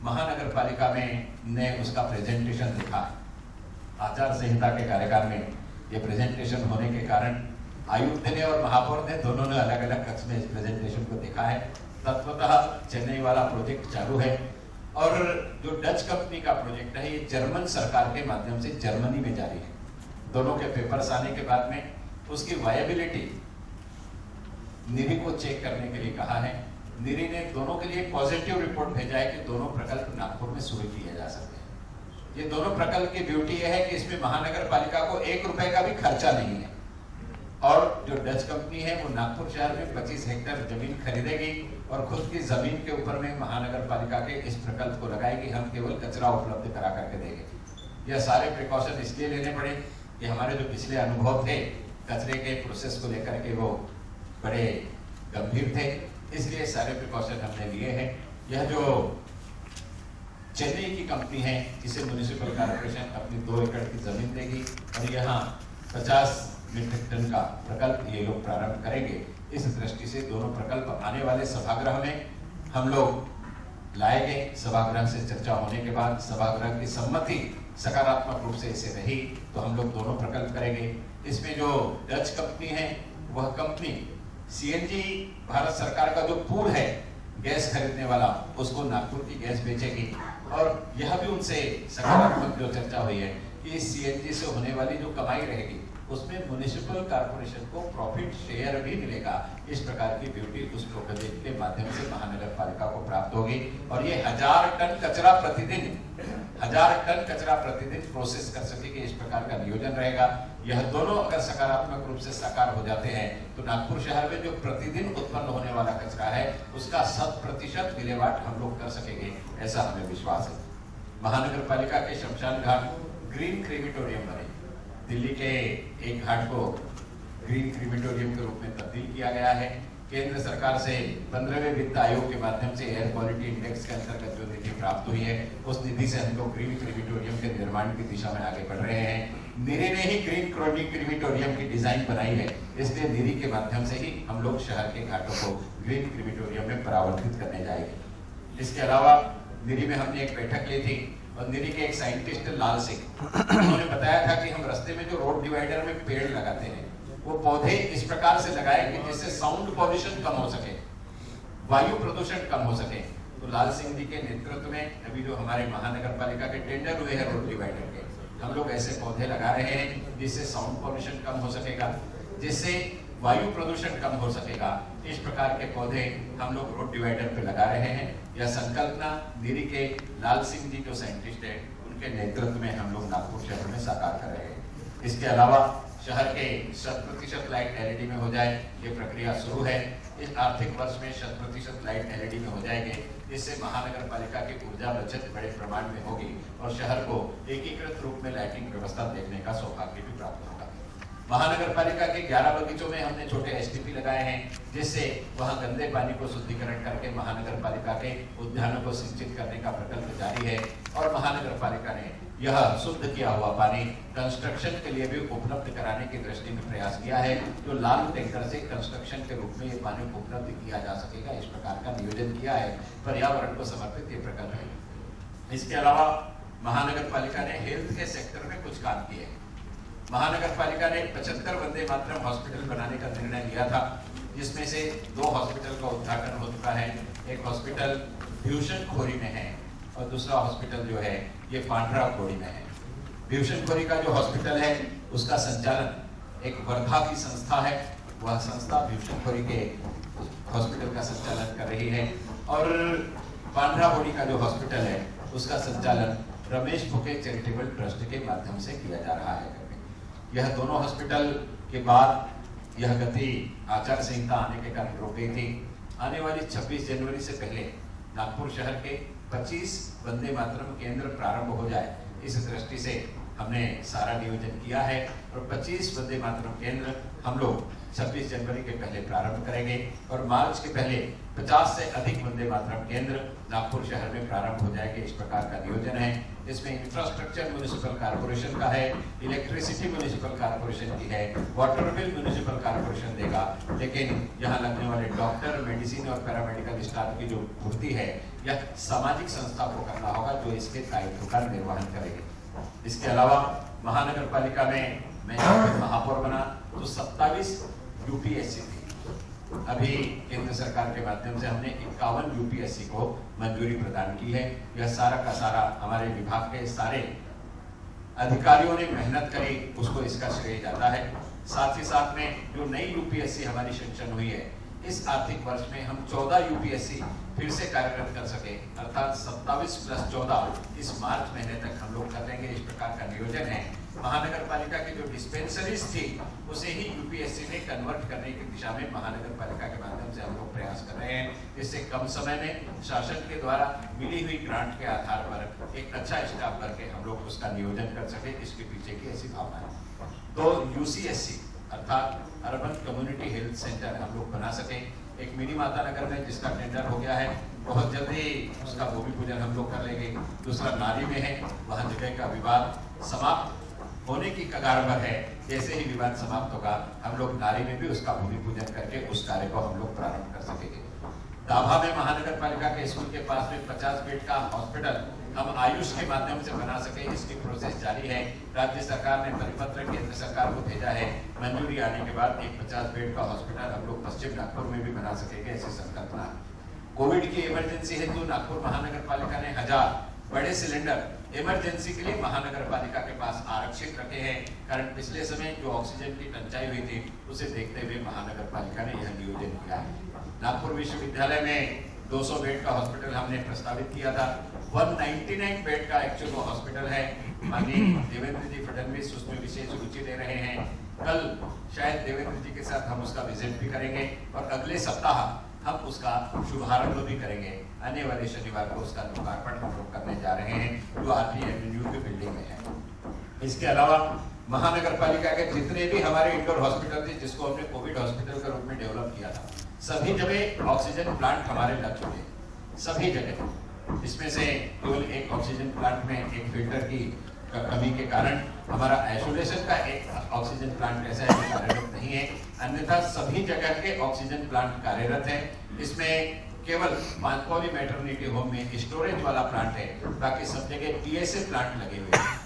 महानगर पालिका में ने उसका प्रेजेंटेशन दिखा है। आचार संहिता के कार्यकाल में ये प्रेजेंटेशन होने के कारण आयुक्त ने और महापौर ने दोनों ने अलग अलग कक्ष में इस प्रेजेंटेशन को देखा है। तत्वतः चेन्नई वाला प्रोजेक्ट चालू है और जो डच कंपनी का प्रोजेक्ट है ये जर्मन सरकार के माध्यम से जर्मनी में जारी है। दोनों के पेपर्स आने के बाद में उसकी वायबिलिटी निरी को चेक करने के लिए कहा है। निरी ने दोनों के लिए पॉजिटिव रिपोर्ट भेजा है कि दोनों प्रकल्प नागपुर में शुरू किए जा सकते हैं। ये दोनों प्रकल्प की ब्यूटी यह है कि इसमें महानगर पालिका को 1 रुपए का भी खर्चा नहीं है और जो डच कंपनी है वो नागपुर शहर में 25 हेक्टेयर जमीन खरीदेगी और खुद की जमीन के ऊपर में महानगर पालिका के इस प्रकल्प को लगाएगी। हम केवल कचरा उपलब्ध करा करके देंगे। यह सारे प्रिकॉशन इसलिए लेने पड़े कि हमारे जो पिछले अनुभव थे कचरे के प्रोसेस को लेकर के वो बड़े गंभीर थे, इसलिए सारे प्रिकॉशन हमने लिए हैं। यह जो चेन्नई की कंपनी है इसे म्युनिसिपल कॉर्पोरेशन अपनी 2 एकड़ की जमीन देगी और यहाँ 50 मीट्रिक टन का प्रकल्प ये लोग प्रारंभ करेंगे। इस दृष्टि से दोनों प्रकल्प आने वाले सभागृह में हम लोग लाएंगे। सभागृह से चर्चा होने के बाद सभागृह की सम्मति सकारात्मक रूप से इसे रही तो हम लोग दोनों प्रकल्प करेंगे। इसमें जो डच कंपनी है वह कंपनी CNG भारत सरकार का जो पूल है गैस खरीदने वाला उसको नागपुर की गैस बेचेगी और यह भी उनसे सकारात्मक जो चर्चा हुई है कि CNG से होने वाली जो कमाई रहेगी उसमें म्युनिसिपल कॉर्पोरेशन को प्रॉफिट शेयर भी मिलेगा। इस प्रकार की ब्यूटी उस प्रोजेक्ट के माध्यम से महानगर पालिका को प्राप्त होगी और ये 1000 टन कचरा प्रतिदिन प्रोसेस कर सकेगी। इस प्रकार का नियोजन रहेगा। यह दोनों अगर सकारात्मक रूप से साकार हो जाते हैं तो नागपुर शहर में जो प्रतिदिन उत्पन्न होने वाला कचरा है उसका 100% विलेवाट हम लोग कर सकेंगे, ऐसा हमें विश्वास है। महानगर पालिका के शमशान घाट ग्रीन क्रीमेटोरियम बने। दिल्ली के एक घाट को ग्रीन क्रीमेटोरियम के रूप में तब्दील किया गया है। केंद्र सरकार से 15वें वित्त आयोग के माध्यम से एयर क्वालिटी इंडेक्स के अंतर्गत जो निधि प्राप्त हुई है, उस निधि से हम लोग ग्रीन क्रिमिटोरियम के निर्माण की दिशा में आगे बढ़ रहे हैं। निरी ने ही ग्रीन क्रिमिटोरियम की डिजाइन बनाई है, इसलिए निरी के माध्यम से ही हम लोग शहर के घाटों को ग्रीन क्रिमिटोरियम में परावर्तित करने जाएंगे। इसके अलावा निरी में हमने एक बैठक ली थी और निरी के एक साइंटिस्ट लाल सिंह, उन्होंने बताया था कि हम रास्ते में जो रोड डिवाइडर में पेड़ लगाते हैं, वो पौधे इस प्रकार से लगाए कि जिससे साउंड पॉल्यूशन कम हो सके, वायु प्रदूषण कम हो सके। तो लाल सिंह जी के नेतृत्व में अभी जो हमारे महानगर पालिका के टेंडर हुए हैं रोड डिवाइडर के, हम लोग ऐसे पौधे लगा रहे हैं जिससे साउंड पॉल्यूशन कम हो सकेगा, जिससे वायु प्रदूषण कम हो सकेगा। इस प्रकार के पौधे हम लोग रोड डिवाइडर पे लगा रहे हैं। यह संकल्पना निरी के लाल सिंह जी जो साइंटिस्ट है, उनके नेतृत्व में हम लोग नागपुर शहर में साकार कर रहे हैं। इसके अलावा शहर के 100% लाइट एलईडी में हो जाए, ये प्रक्रिया शुरू है। इस आर्थिक वर्ष में 100% लाइट एलईडी में हो जाएंगे, इससे महानगर पालिका की ऊर्जा बचत बड़े प्रमाण में होगी और शहर को एकीकृत रूप में लाइटिंग व्यवस्था देखने का सौभाग्य भी प्राप्त होगा। महानगर पालिका के 11 बगीचों में हमने छोटे एसटीपी लगाए हैं, जिससे वहां गंदे पानी को शुद्धिकरण करके महानगर पालिका के उद्यानों को सिंचित करने का प्रकल्प जारी है। और महानगर पालिका ने यह शुद्ध किया हुआ पानी कंस्ट्रक्शन के लिए भी उपलब्ध कराने की दृष्टि में प्रयास किया है, जो लाल टैंकर से कंस्ट्रक्शन के रूप में ये पानी उपलब्ध किया जा सकेगा, इस प्रकार का नियोजन किया है। पर्यावरण को समर्पित ये प्रकल्प है। इसके अलावा महानगर पालिका ने हेल्थ के सेक्टर में कुछ काम किए। महानगर पालिका ने 75 वंदे मातरम हॉस्पिटल बनाने का निर्णय लिया था, जिसमें से 2 हॉस्पिटल का उद्घाटन हो चुका है। एक हॉस्पिटल भीषण खोरी में है और दूसरा हॉस्पिटल जो है ये पांड्रा खोरी में है। भीषण खोरी का जो हॉस्पिटल है उसका संचालन एक वर्धा की संस्था है, वह संस्था भीषण खोरी के हॉस्पिटल का संचालन कर रही है। और पांड्रा खोरी का जो हॉस्पिटल है उसका संचालन रमेश भुके चैरिटेबल ट्रस्ट के माध्यम से किया जा रहा है। यह दोनों हॉस्पिटल के बाद यह गति आचार संहिता आने के कारण रोक गई थी। आने वाली 26 जनवरी से पहले नागपुर शहर के 25 वंदे मातरम केंद्र प्रारंभ हो जाए, इस दृष्टि से हमने सारा नियोजन किया है और 25 वंदे मातरम केंद्र हम लोग 26 जनवरी के पहले प्रारंभ करेंगे और मार्च के पहले 50 से अधिक वंदे मातरम केंद्र नागपुर शहर में प्रारंभ हो जाएंगे, इस प्रकार का नियोजन है। इसमें इंफ्रास्ट्रक्चर म्युनिसिपल कॉर्पोरेशन का है, इलेक्ट्रिसिटी म्युनिसिपल कॉर्पोरेशन की है, वाटर बिल म्युनिसिपल कॉर्पोरेशन देगा, लेकिन यहाँ लगने वाले डॉक्टर, मेडिसिन और पैरामेडिकल स्टाफ की जो पूर्ति है यह सामाजिक संस्था को करना होगा, जो इसके दायित्व का निर्वहन करेगी। इसके अलावा महानगर पालिका में मैं महापौर बना तो 27 यूपीएससी थी। अभी केंद्र सरकार के माध्यम से हमने 51 यूपीएससी को मंजूरी प्रदान की है। यह सारा का सारा हमारे विभाग के सारे अधिकारियों ने मेहनत करी, उसको इसका श्रेय जाता है। साथ ही साथ में जो नई यूपीएससी हमारी सेंक्शन हुई है, इस आर्थिक वर्ष में हम 14 यूपीएससी फिर से कार्यरत कर सके, अर्थात 27 + 14 इस मार्च महीने तक हम लोग कर लेंगे, इस प्रकार का नियोजन है। महानगर पालिका की जो डिस्पेंसरीज थी उसे ही यूपीएससी में कन्वर्ट करने की दिशा में महानगर पालिका के माध्यम से हम लोग प्रयास कर रहे हैं। इससे कम समय में शासन के द्वारा मिली हुई ग्रांट के आधार पर एक अच्छा स्टाफ करके हम लोग उसका नियोजन कर सके, इसके पीछे की ऐसी भावना है। तो यूसीएससी अर्थात अर्बन कम्युनिटी हेल्थ सेंटर हम लोग बना सके। एक मिनी माता नगर में जिसका टेंडर हो गया है, बहुत जल्दी उसका भूमि पूजन हम लोग कर लेंगे। दूसरा नारी में है, वहाँ जगह का विवाद समाप्त होने की कगार पर है। जैसे ही विवाद समाप्त होगा हम लोग नारी में भी उसका भूमि पूजन करके उस कार्य को हम लोग प्रारंभ कर सकेंगे। दाभा में महानगर पालिका के स्कूल के पास में 50 बेड का हॉस्पिटल हम आयुष के माध्यम से बना सके, इसकी प्रोसेस जारी है। राज्य सरकार ने परिपत्र केंद्र सरकार को भेजा है, मंजूरी आने के बाद एक 50 बेड का हॉस्पिटल हम लोग पश्चिम नागपुर में भी बना सकेंगे, ऐसी संकल्पना। कोविड की इमरजेंसी हेतु नागपुर महानगर पालिका ने 1000 बड़े सिलेंडर इमरजेंसी के लिए महानगर पालिका के पास आरक्षित रखे हैं, कारण पिछले समय जो ऑक्सीजन की टंचाई हुई थी उसे देखते हुए महानगर पालिका ने यह नियोजन किया है। नागपुर विश्वविद्यालय में 200 बेड का हॉस्पिटल हमने प्रस्तावित किया था। 199 बेड का एक्चुअल वो हॉस्पिटल है। माननीय देवेंद्र जी फडणवीस उसमें विशेष रुचि ले रहे हैं। कल शायद देवेंद्र जी के साथ हम उसका विजिट भी करेंगे और अगले सप्ताह हम उसका शुभारंभ भी करेंगे। आने वाले शनिवार को उसका लोकार्पण हम लोग करने जा रहे हैं, जो RTMU की बिल्डिंग में है। इसके अलावा महानगर पालिका के जितने भी हमारे इंडोर हॉस्पिटल थे, जिसको हमने कोविड हॉस्पिटल के रूप में डेवलप किया था, सभी जगह ऑक्सीजन प्लांट हमारे लग चुके हैं, सभी जगह। इसमें से केवल एक ऑक्सीजन प्लांट में एक फिल्टर की कमी के कारण हमारा आइसोलेशन का एक ऑक्सीजन प्लांट ऐसा है कार्यरत नहीं है, अन्यथा सभी जगह के ऑक्सीजन प्लांट कार्यरत है। इसमें केवल पांचपौली मैटरनिटी होम में स्टोरेज वाला प्लांट है, बाकी सब जगह पीएसए प्लांट लगे हुए हैं।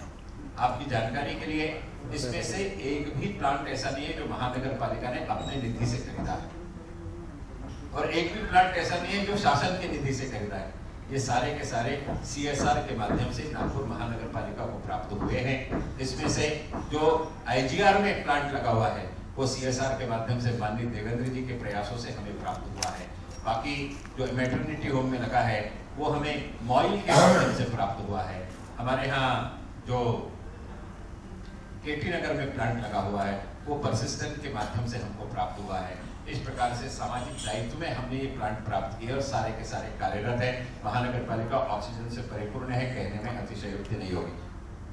आपकी जानकारी के लिए इसमें से एक भी प्लांट ऐसा नहीं है जो महानगर पालिका ने अपने निधि से खरीदा है, और एक भी प्लांट ऐसा नहीं है जो शासन के निधि से खरीदा है। ये सारे के सारे सीएसआर के माध्यम से नागपुर महानगर पालिका को प्राप्त हुए हैं। इसमें से जो आईजीआर में प्लांट लगा हुआ है वो सीएसआर के माध्यम से माननीय देवेंद्र जी के प्रयासों से हमें प्राप्त हुआ है। बाकी जो मैटरनिटी होम में लगा है वो हमें मॉइल के माध्यम से प्राप्त हुआ है। हमारे यहाँ जो केटी नगर में प्लांट लगा हुआ है वो परसिस्टेंट के माध्यम से हमको प्राप्त हुआ है। इस प्रकार से सामाजिक दायित्व में हमने ये प्लांट प्राप्त किए और सारे के सारे कार्यरत है। महानगर पालिका ऑक्सीजन से परिपूर्ण है, कहने में अतिशयोक्ति नहीं होगी।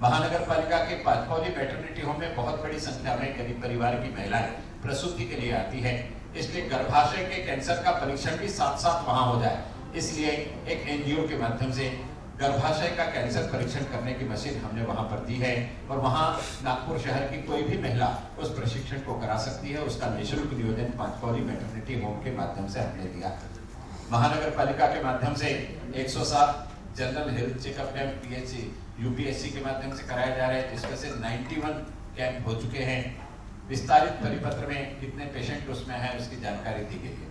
महानगर पालिका के पांचपौली मैटरनिटी होम में बहुत बड़ी संख्या में गरीब परिवार की महिलाएं प्रसूति के लिए आती है, इसलिए गर्भाशय के कैंसर का परीक्षण भी साथ साथ वहां हो जाए, इसलिए एक एनजीओ के माध्यम से गर्भाशय का कैंसर परीक्षण करने की मशीन हमने वहां पर दी है, और वहां नागपुर शहर की कोई भी महिला उस प्रशिक्षण को करा सकती है। उसका निःशुल्क नियोजन पांचपौली मैटरनिटी होम के माध्यम से हमने दिया। महानगर पालिका के माध्यम से 107 general health checkup camp PHC UPSC के माध्यम से कराए जा रहे हैं, जिसमें से 91 कैंप हो चुके हैं। विस्तारित परिपत्र में कितने पेशेंट उसमें है उसकी जानकारी दी गई है।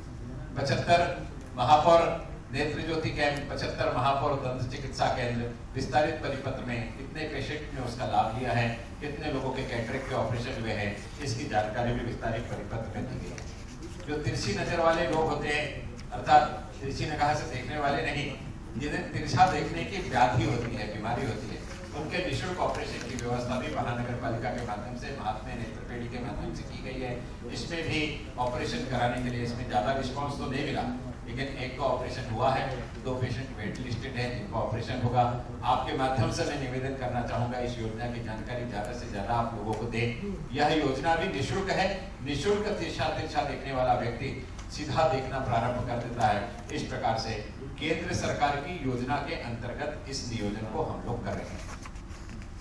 75 महापौर नेत्र ज्योति कैंप, 75 महापौर दंत चिकित्सा केंद्र, विस्तारित परिपत्र में कितने पेशेंट ने उसका लाभ लिया है, कितने लोगों के कैटरेक्ट के ऑपरेशन हुए हैं, इसकी जानकारी भी विस्तारित परिपत्र में दी गई है। जो तिरछी नजर वाले लोग होते हैं, अर्थात तिरछी निगाह से देखने वाले नहीं, जिन्हें तिरछा देखने की व्याधि होती है, बीमारी होती है, उनके निःशुल्क ऑपरेशन की व्यवस्था भी महानगर पालिका के माध्यम से महात्मा नेत्रपेढ़ी के माध्यम से की गई है। इसमें भी ऑपरेशन कराने के लिए इसमें ज्यादा रिस्पॉन्स तो नहीं मिला, लेकिन एक का ऑपरेशन हुआ है, 2 पेशेंट वेट लिस्टेड है जिनका ऑपरेशन होगा। आपके माध्यम से मैं निवेदन करना चाहूंगा इस योजना की जानकारी ज्यादा से ज्यादा आप लोगों को दें। यह योजना भी निःशुल्क है, निःशुल्क तिरछा देखने वाला व्यक्ति सीधा देखना प्रारंभ कर देता है। इस प्रकार से केंद्र सरकार की योजना के अंतर्गत इस नियोजन को हम लोग कर रहे हैं।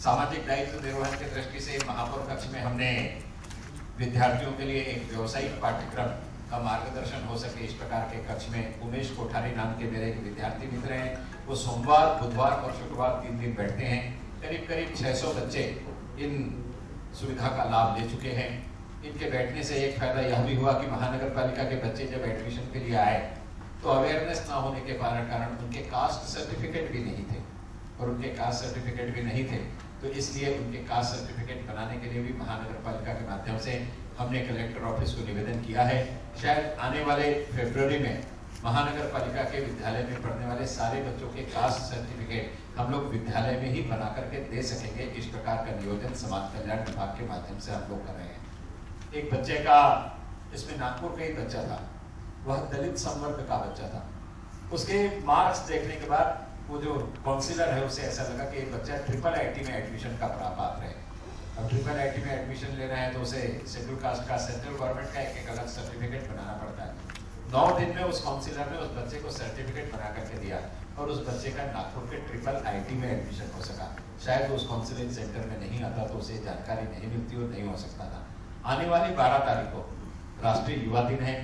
सामाजिक दायित्व निर्वहन की दृष्टि से महापौर कक्ष में हमने विद्यार्थियों के लिए एक व्यवसायिक पाठ्यक्रम का मार्गदर्शन हो सके, इस प्रकार के कक्ष में उमेश कोठारी नाम के मेरे एक विद्यार्थी मित्र हैं, वो सोमवार, बुधवार और शुक्रवार 3 दिन बैठते हैं। करीब 600 बच्चे इन सुविधा का लाभ ले चुके हैं। इनके बैठने से एक फायदा यह भी हुआ कि महानगर पालिका के बच्चे जब एडमिशन के लिए आए तो अवेयरनेस ना होने के कारण उनके कास्ट सर्टिफिकेट भी नहीं थे, और उनके कास्ट सर्टिफिकेट भी नहीं थे, तो इसलिए उनके कास्ट सर्टिफिकेट बनाने के लिए भी महानगर पालिका के माध्यम से हमने कलेक्टर ऑफिस को निवेदन किया है। शायद आने वाले फरवरी में महानगर पालिका के विद्यालय में पढ़ने वाले सारे बच्चों के कास्ट सर्टिफिकेट हम लोग विद्यालय में ही बना करके दे सकेंगे। इस प्रकार का नियोजन समाज कल्याण विभाग के माध्यम से हम लोग कर रहे हैं। एक बच्चे का, इसमें नागपुर का ही बच्चा था, वह दलित संवर्ग का बच्चा था। उसके मार्क्स देखने के बाद वो जो काउंसिलर है उसे ऐसा लगा कि बच्चा IIIT में एडमिशन का पात्र है। अब IIIT में एडमिशन ले रहे हैं तो उसे शेड्यूल कास्ट का, सेंट्रल गवर्नमेंट का एक अलग सर्टिफिकेट बनाना पड़ता है। 9 दिन में उस काउंसिलर ने उस बच्चे को सर्टिफिकेट बना करके दिया और उस बच्चे का नागपुर के IIIT में एडमिशन हो सका। शायद उस काउंसिलिंग सेंटर में नहीं आता तो उसे जानकारी नहीं मिलती और नहीं हो सकता था। आने वाली 12 तारीख को राष्ट्रीय युवा दिन है।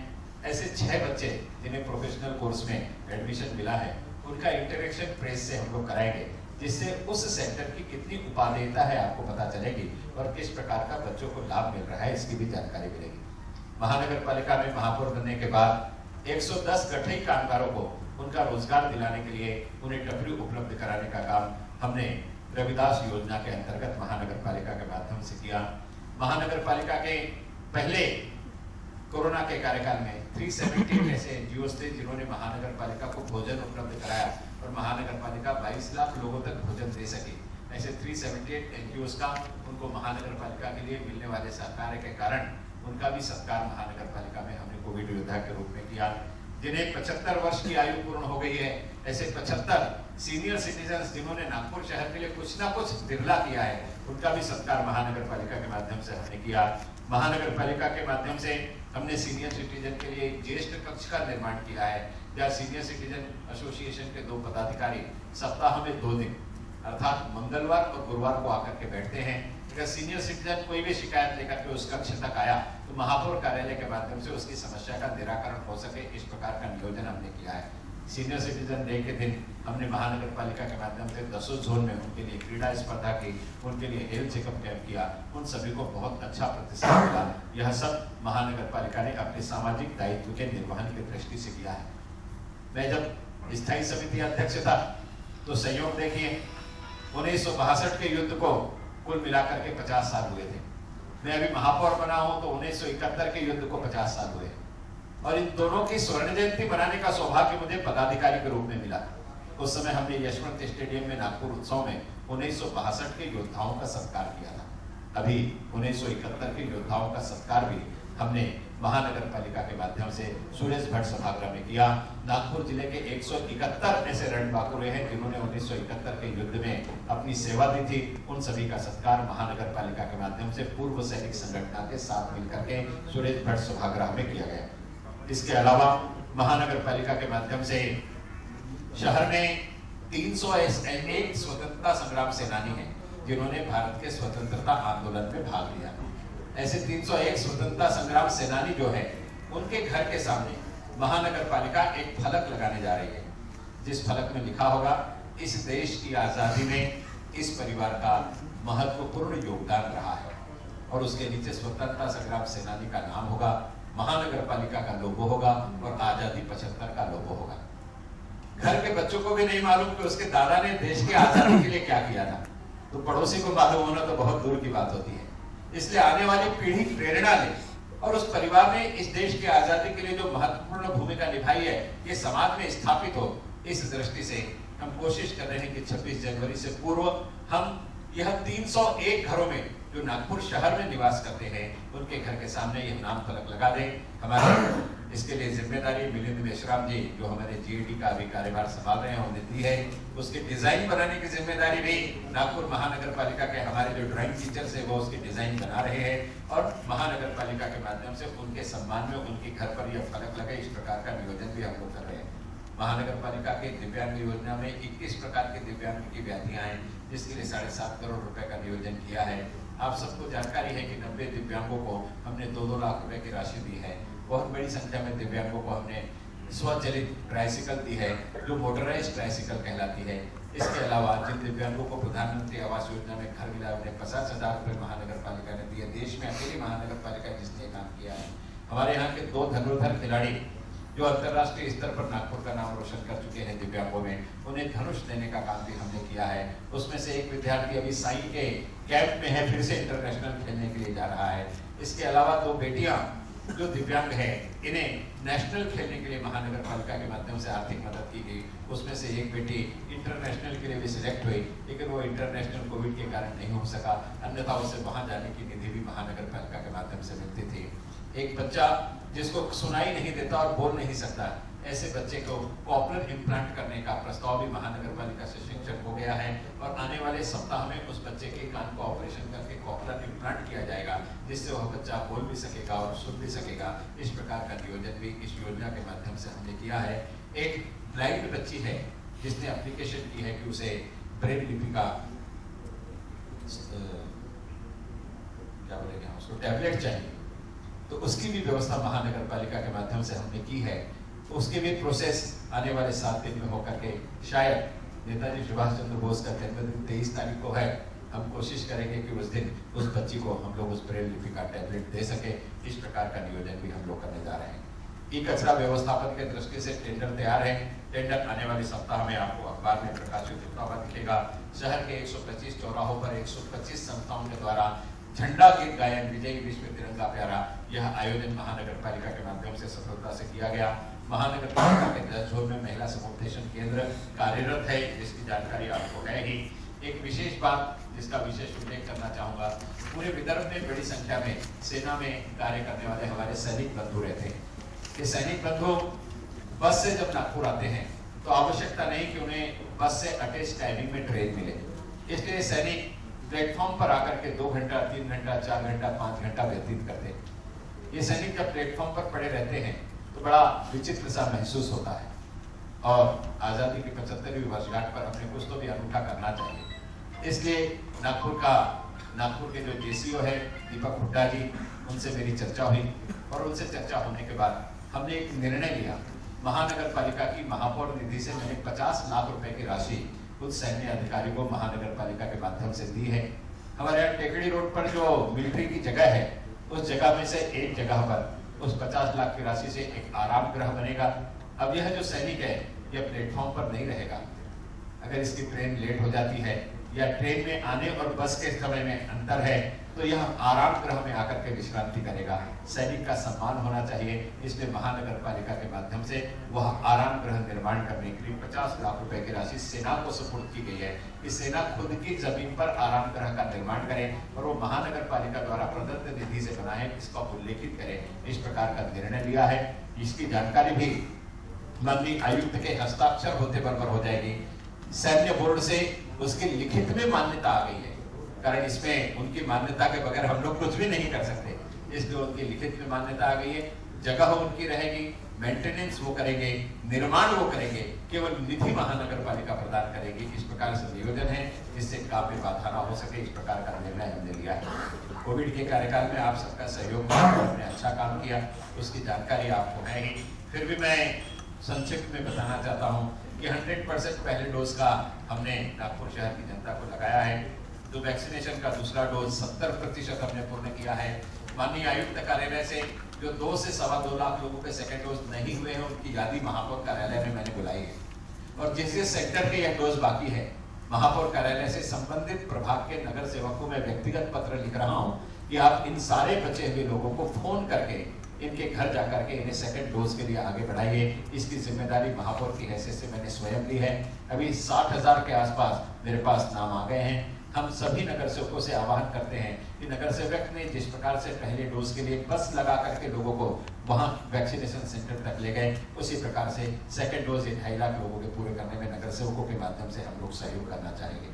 ऐसे 6 बच्चे जिन्हें प्रोफेशनल कोर्स में एडमिशन मिला है उनका इंटरेक्शन प्रेस से हम लोग कराएंगे, जिससे उस सेक्टर की कितनी उपादेयता है आपको पता चलेगी और किस प्रकार का बच्चों को लाभ मिल रहा है इसकी भी जानकारी मिलेगी। महानगर पालिका में महापौर बनने के बाद 110 गठई कामगारों को उनका रोजगार दिलाने के लिए उन्हें टपरी उपलब्ध कराने का काम हमने रविदास योजना के अंतर्गत महानगर पालिका के माध्यम से किया। महानगर पालिका के पहले कोरोना के कार्यकाल में 370 ऐसे एनजीओ थे जिन्होंने महानगर पालिका को भोजन उपलब्ध कराया और महानगर पालिका 22 लाख लोगों तक भोजन दे सके। ऐसे 378 एनजीओ का उनको महानगर पालिका के लिए मिलने वाले सहकार के कारण उनका भी सत्कार महानगर पालिका में हमने कोविड योद्धा के रूप में किया। जिन्हें 75 वर्ष की आयु पूर्ण हो गई है, ऐसे 75 सीनियर सिटीजन जिन्होंने नागपुर शहर के लिए कुछ ना कुछ बिरला किया है, उनका भी सत्कार महानगर पालिका के माध्यम से हमने किया। महानगर पालिका के माध्यम से हमने सीनियर सिटीजन के लिए एक ज्येष्ठ कक्ष का निर्माण किया है, जहाँ सीनियर सिटीजन एसोसिएशन के 2 पदाधिकारी सप्ताह में 2 दिन अर्थात मंगलवार और गुरुवार को आकर के बैठते हैं। अगर सीनियर सिटीजन कोई भी शिकायत लेकर के उस कक्ष तक आया तो महापौर कार्यालय के माध्यम से उसकी समस्या का निराकरण हो सके, इस प्रकार का नियोजन हमने किया है। सीनियर सिटीजन डे के दिन हमने महानगर पालिका के माध्यम से 10 जोन में उनके लिए क्रीड़ा स्पर्धा की, उनके लिए हेल्थ चेकअप कैंप किया, उन सभी को बहुत अच्छा प्रतिसाद मिला। यह सब महानगर पालिका ने अपने सामाजिक दायित्व के निर्वहन की दृष्टि से किया है। मैं जब स्थायी समिति अध्यक्ष था तो संयोग देखिए 1962 के युद्ध को कुल मिलाकर के 50 साल हुए थे। मैं अभी महापौर बना हूं तो 1971 के युद्ध को 50 साल हुए और इन दोनों की स्वर्ण जयंती बनाने का सौभाग्य मुझे पदाधिकारी के रूप में मिला। उस समय हमने यशवंत स्टेडियम में नागपुर उत्सव में 1962 के योद्धाओं का सत्कार किया था। अभी 1971 के योद्धाओं का सत्कार भी हमने महानगर पालिका के माध्यम से सुरेश भट्ट सभागृह में किया। नागपुर जिले के 171 ऐसे रणबांकुरे हैं जिन्होंने 1971 के युद्ध में अपनी सेवा दी थी। उन सभी का सत्कार महानगर पालिका के माध्यम से पूर्व सैनिक संगठन के साथ मिलकर के सुरेश भट्ट सभागृह में किया गया। इसके अलावा महानगर पालिका के माध्यम से शहर में 301 स्वतंत्रता संग्राम सेनानी हैं जिन्होंने भारत के स्वतंत्रता आंदोलन में भाग लिया। ऐसे 301 स्वतंत्रता संग्राम सेनानी जो है उनके घर के सामने महानगर पालिका एक फलक लगाने जा रही है, जिस फलक में लिखा होगा इस देश की आजादी में इस परिवार का महत्वपूर्ण योगदान रहा है, और उसके नीचे स्वतंत्रता संग्राम सेनानी का नाम होगा, महानगर पालिका का लोगो होगा और आजादी 75 का लोगो होगा। घर के बच्चों को भी नहीं मालूम कि उसके दादा ने देश की आजादी के लिए क्या किया था, तो पड़ोसी को मालूम होना तो बहुत दूर की बात होती है। इसलिए आने वाली पीढ़ी प्रेरणा ले और उस परिवार ने इस देश की आजादी के लिए जो महत्वपूर्ण भूमिका निभाई है ये समाज में स्थापित हो, इस दृष्टि से हम कोशिश कर रहे हैं कि 26 जनवरी से पूर्व हम यह 301 घरों में जो नागपुर शहर में निवास करते हैं उनके घर के सामने यह नाम फलक लगा दें। हमारे इसके लिए जिम्मेदारी मिलिंद मेश्राम जी जो हमारे जीएडी का अभी कार्यभार संभाल रहे हैं उन्हें दी है। उसके डिजाइन बनाने की जिम्मेदारी भी नागपुर महानगर पालिका के हमारे जो ड्राइंग टीचर्स है वो उसके डिजाइन बना रहे हैं और महानगर पालिका के माध्यम से उनके सम्मान में उनके घर पर यह फलक लगे, इस प्रकार का नियोजन भी हम लोग कर रहे हैं। महानगर पालिका के दिव्यांग योजना में 21 प्रकार के दिव्यांग की व्याधियां हैं जिसके लिए 7.5 करोड़ रुपए का नियोजन किया है। आप सबको जानकारी है कि 90 दिव्यांगों को हमने 2-2 लाख रुपए की राशि दी है। बहुत बड़ी संख्या में दिव्यांगों को हमने स्वचालित ट्राइसिकल दी है जो मोटराइज ट्राइसिकल कहलाती है। इसके अलावा जिन दिव्यांगों को प्रधानमंत्री आवास योजना में घर मिला उन्हें 50,000 रुपए महानगर पालिका ने दिए। देश में अकेली महानगर पालिका जिसने काम किया है। हमारे यहाँ के 2 धनुर्धर खिलाड़ी जो अंतर्राष्ट्रीय स्तर पर नागपुर का नाम रोशन कर चुके हैं दिव्यांगों में, उन्हें धनुष देने का काम भी हमने किया है। उसमें से एक विद्यार्थी अभी साई के कैंप में है, फिर से इंटरनेशनल खेलने के लिए जा रहा है। इसके अलावा 2 बेटियां जो दिव्यांग है इन्हें नेशनल खेलने के लिए महानगर पालिका के माध्यम से आर्थिक मदद की गई। उसमें से एक बेटी इंटरनेशनल के लिए भी सिलेक्ट हुई, लेकिन वो इंटरनेशनल कोविड के कारण नहीं हो सका, अन्यथा उसे वहां जाने की निधि भी महानगर पालिका के माध्यम से मिलती थी। एक बच्चा जिसको सुनाई नहीं देता और बोल नहीं सकता, ऐसे बच्चे को कॉपलर इम्प्लांट करने का प्रस्ताव भी महानगर पालिका से शिक्षण हो गया है और आने वाले सप्ताह में उस बच्चे के कान को ऑपरेशन करके कॉपलर इम्प्लांट किया जाएगा जिससे वह बच्चा बोल भी सकेगा और सुन भी सकेगा। इस प्रकार का नियोजन भी इस योजना के माध्यम से हमने किया है। एक ब्लाइंड बच्ची है जिसने एप्लीकेशन की है कि उसे ब्रेल लिपि का क्या बोलेंगे उसको टैबलेट चाहिए, तो उसकी भी व्यवस्था महानगर पालिका के माध्यम से हमने की है। उसके भी प्रोसेस आने वाले 7 दिन में होकर के शायद नेताजी सुभाष चंद्र बोस का जन्मदिन 23 तारीख को है, हम कोशिश करेंगे कि उस दिन उस बच्ची को हम लोग उस ब्रेल लिपि का टैबलेट दे सके। इस प्रकार का नियोजन भी हम लोग करने जा रहे हैं। ई कचरा व्यवस्थापन के दृष्टि से टेंडर तैयार है। टेंडर आने वाले सप्ताह में आपको अखबार में प्रकाशित होता हुआ दिखेगा। शहर के 125 चौराहों पर 125 संस्थाओं के द्वारा झंडा गीत गायन विजयी विश्व तिरंगा प्यारा यह आयोजन महानगर पालिका के माध्यम से सफलता से किया गया। महानगर पालिका के 10 जोन में महिला समुपदेशन केंद्र कार्यरत है जिसकी जानकारी आपको है ही। एक विशेष बात जिसका विशेष उल्लेख करना चाहूंगा, पूरे विदर्भ में बड़ी संख्या में सेना में कार्य करने वाले हमारे सैनिक बंधु रहते हैं। ये सैनिक बंधु बस से जब नागपुर आते हैं तो आवश्यकता नहीं कि उन्हें बस से अटैच टाइमिंग में ट्रेन मिले, इसलिए सैनिक प्लेटफॉर्म पर आकर के 2 घंटा, 3 घंटा, 4 घंटा, 5 घंटा व्यतीत करते हैं। ये सैनिक जब प्लेटफॉर्म पर पड़े रहते हैं तो बड़ा विचित्र सा महसूस होता है। और आज़ादी की 75वीं वर्षगांठ पर हमने कुछ तो भी अनूठा करना चाहिए। इसलिए नागपुर के जो जेसीओ है दीपक हुड्डा जी, उनसे मेरी चर्चा हुई और उनसे चर्चा होने के बाद हमने एक निर्णय लिया। महानगर पालिका की महापौर निधि से मैंने 50 लाख रुपए की राशि कुछ सैन्य अधिकारी को महानगर पालिका के माध्यम से दी है। हमारे यहाँ टेकड़ी रोड पर जो मिलिट्री की जगह है, उस जगह में से एक जगह पर उस 50 लाख की राशि से एक आराम गृह बनेगा। अब यह जो सैनिक है यह प्लेटफॉर्म पर नहीं रहेगा। अगर इसकी ट्रेन लेट हो जाती है या ट्रेन में आने और बस के समय में अंतर है तो यह आराम गृह में आकर के विश्रांति करेगा। सैनिक का सम्मान होना चाहिए, इसलिए महानगर पालिका के माध्यम से वह आराम गृह निर्माण करने के लिए 50 लाख रुपए की राशि सेना को सुपुर्द की गई है। इस सेना खुद की जमीन पर आराम गृह का निर्माण करे और वो महानगर पालिका द्वारा प्रदत्त निधि से बना है, इसका उल्लेखित करे। इस प्रकार का निर्णय लिया है। इसकी जानकारी भी माननीय आयुक्त के हस्ताक्षर होते बराबर हो जाएगी। सैन्य बोर्ड से उसकी लिखित में मान्यता आ गई है, कारण इसमें उनकी मान्यता के बगैर हम लोग कुछ भी नहीं कर सकते, इसलिए उनकी लिखित में मान्यता आ गई है। जगह उनकी रहेगी, मेंटेनेंस वो करेंगे, निर्माण वो करेंगे, केवल निधि महानगर पालिका प्रदान करेगी। इस प्रकार से नियोजन है जिससे काम में बाधा ना हो सके। इस प्रकार का निर्णय हमने लिया है। कोविड के कार्यकाल में आप सबका सहयोग हमने अच्छा काम किया, उसकी जानकारी आपको है ही। फिर भी मैं संक्षिप्त में बताना चाहता हूँ कि 100% पहले डोज का हमने नागपुर शहर की जनता को लगाया है। जो वैक्सीनेशन का दूसरा डोज 70% हमने पूर्ण किया है। माननीय आयुक्त कार्यालय से जो 2 से 2.25 लाख लोगों के सेकेंड डोज नहीं हुए हैं उनकी यादी महापौर कार्यालय में मैंने बुलाई है। और जिस जिस सेक्टर के यह डोज बाकी है, महापौर कार्यालय से संबंधित प्रभाग के नगर सेवक को मैं व्यक्तिगत पत्र लिख रहा हूँ कि आप इन सारे बचे हुए लोगों को फोन करके इनके घर जाकर के इन्हें सेकंड डोज के लिए आगे बढ़ाइए। इसकी जिम्मेदारी महापौर की हैसियत से मैंने स्वयं ली है। अभी 60,000 के आसपास मेरे पास नाम आ गए हैं। हम सभी नगर सेवकों से आह्वान करते हैं कि नगर सेवक ने जिस प्रकार से पहले डोज के लिए बस लगा करके लोगों को वहां वैक्सीनेशन सेंटर तक ले गए, उसी प्रकार से सेकंड डोज 2.5 लाख लोगों के पूरे करने में नगर सेवकों के माध्यम से हम लोग सहयोग करना चाहेंगे।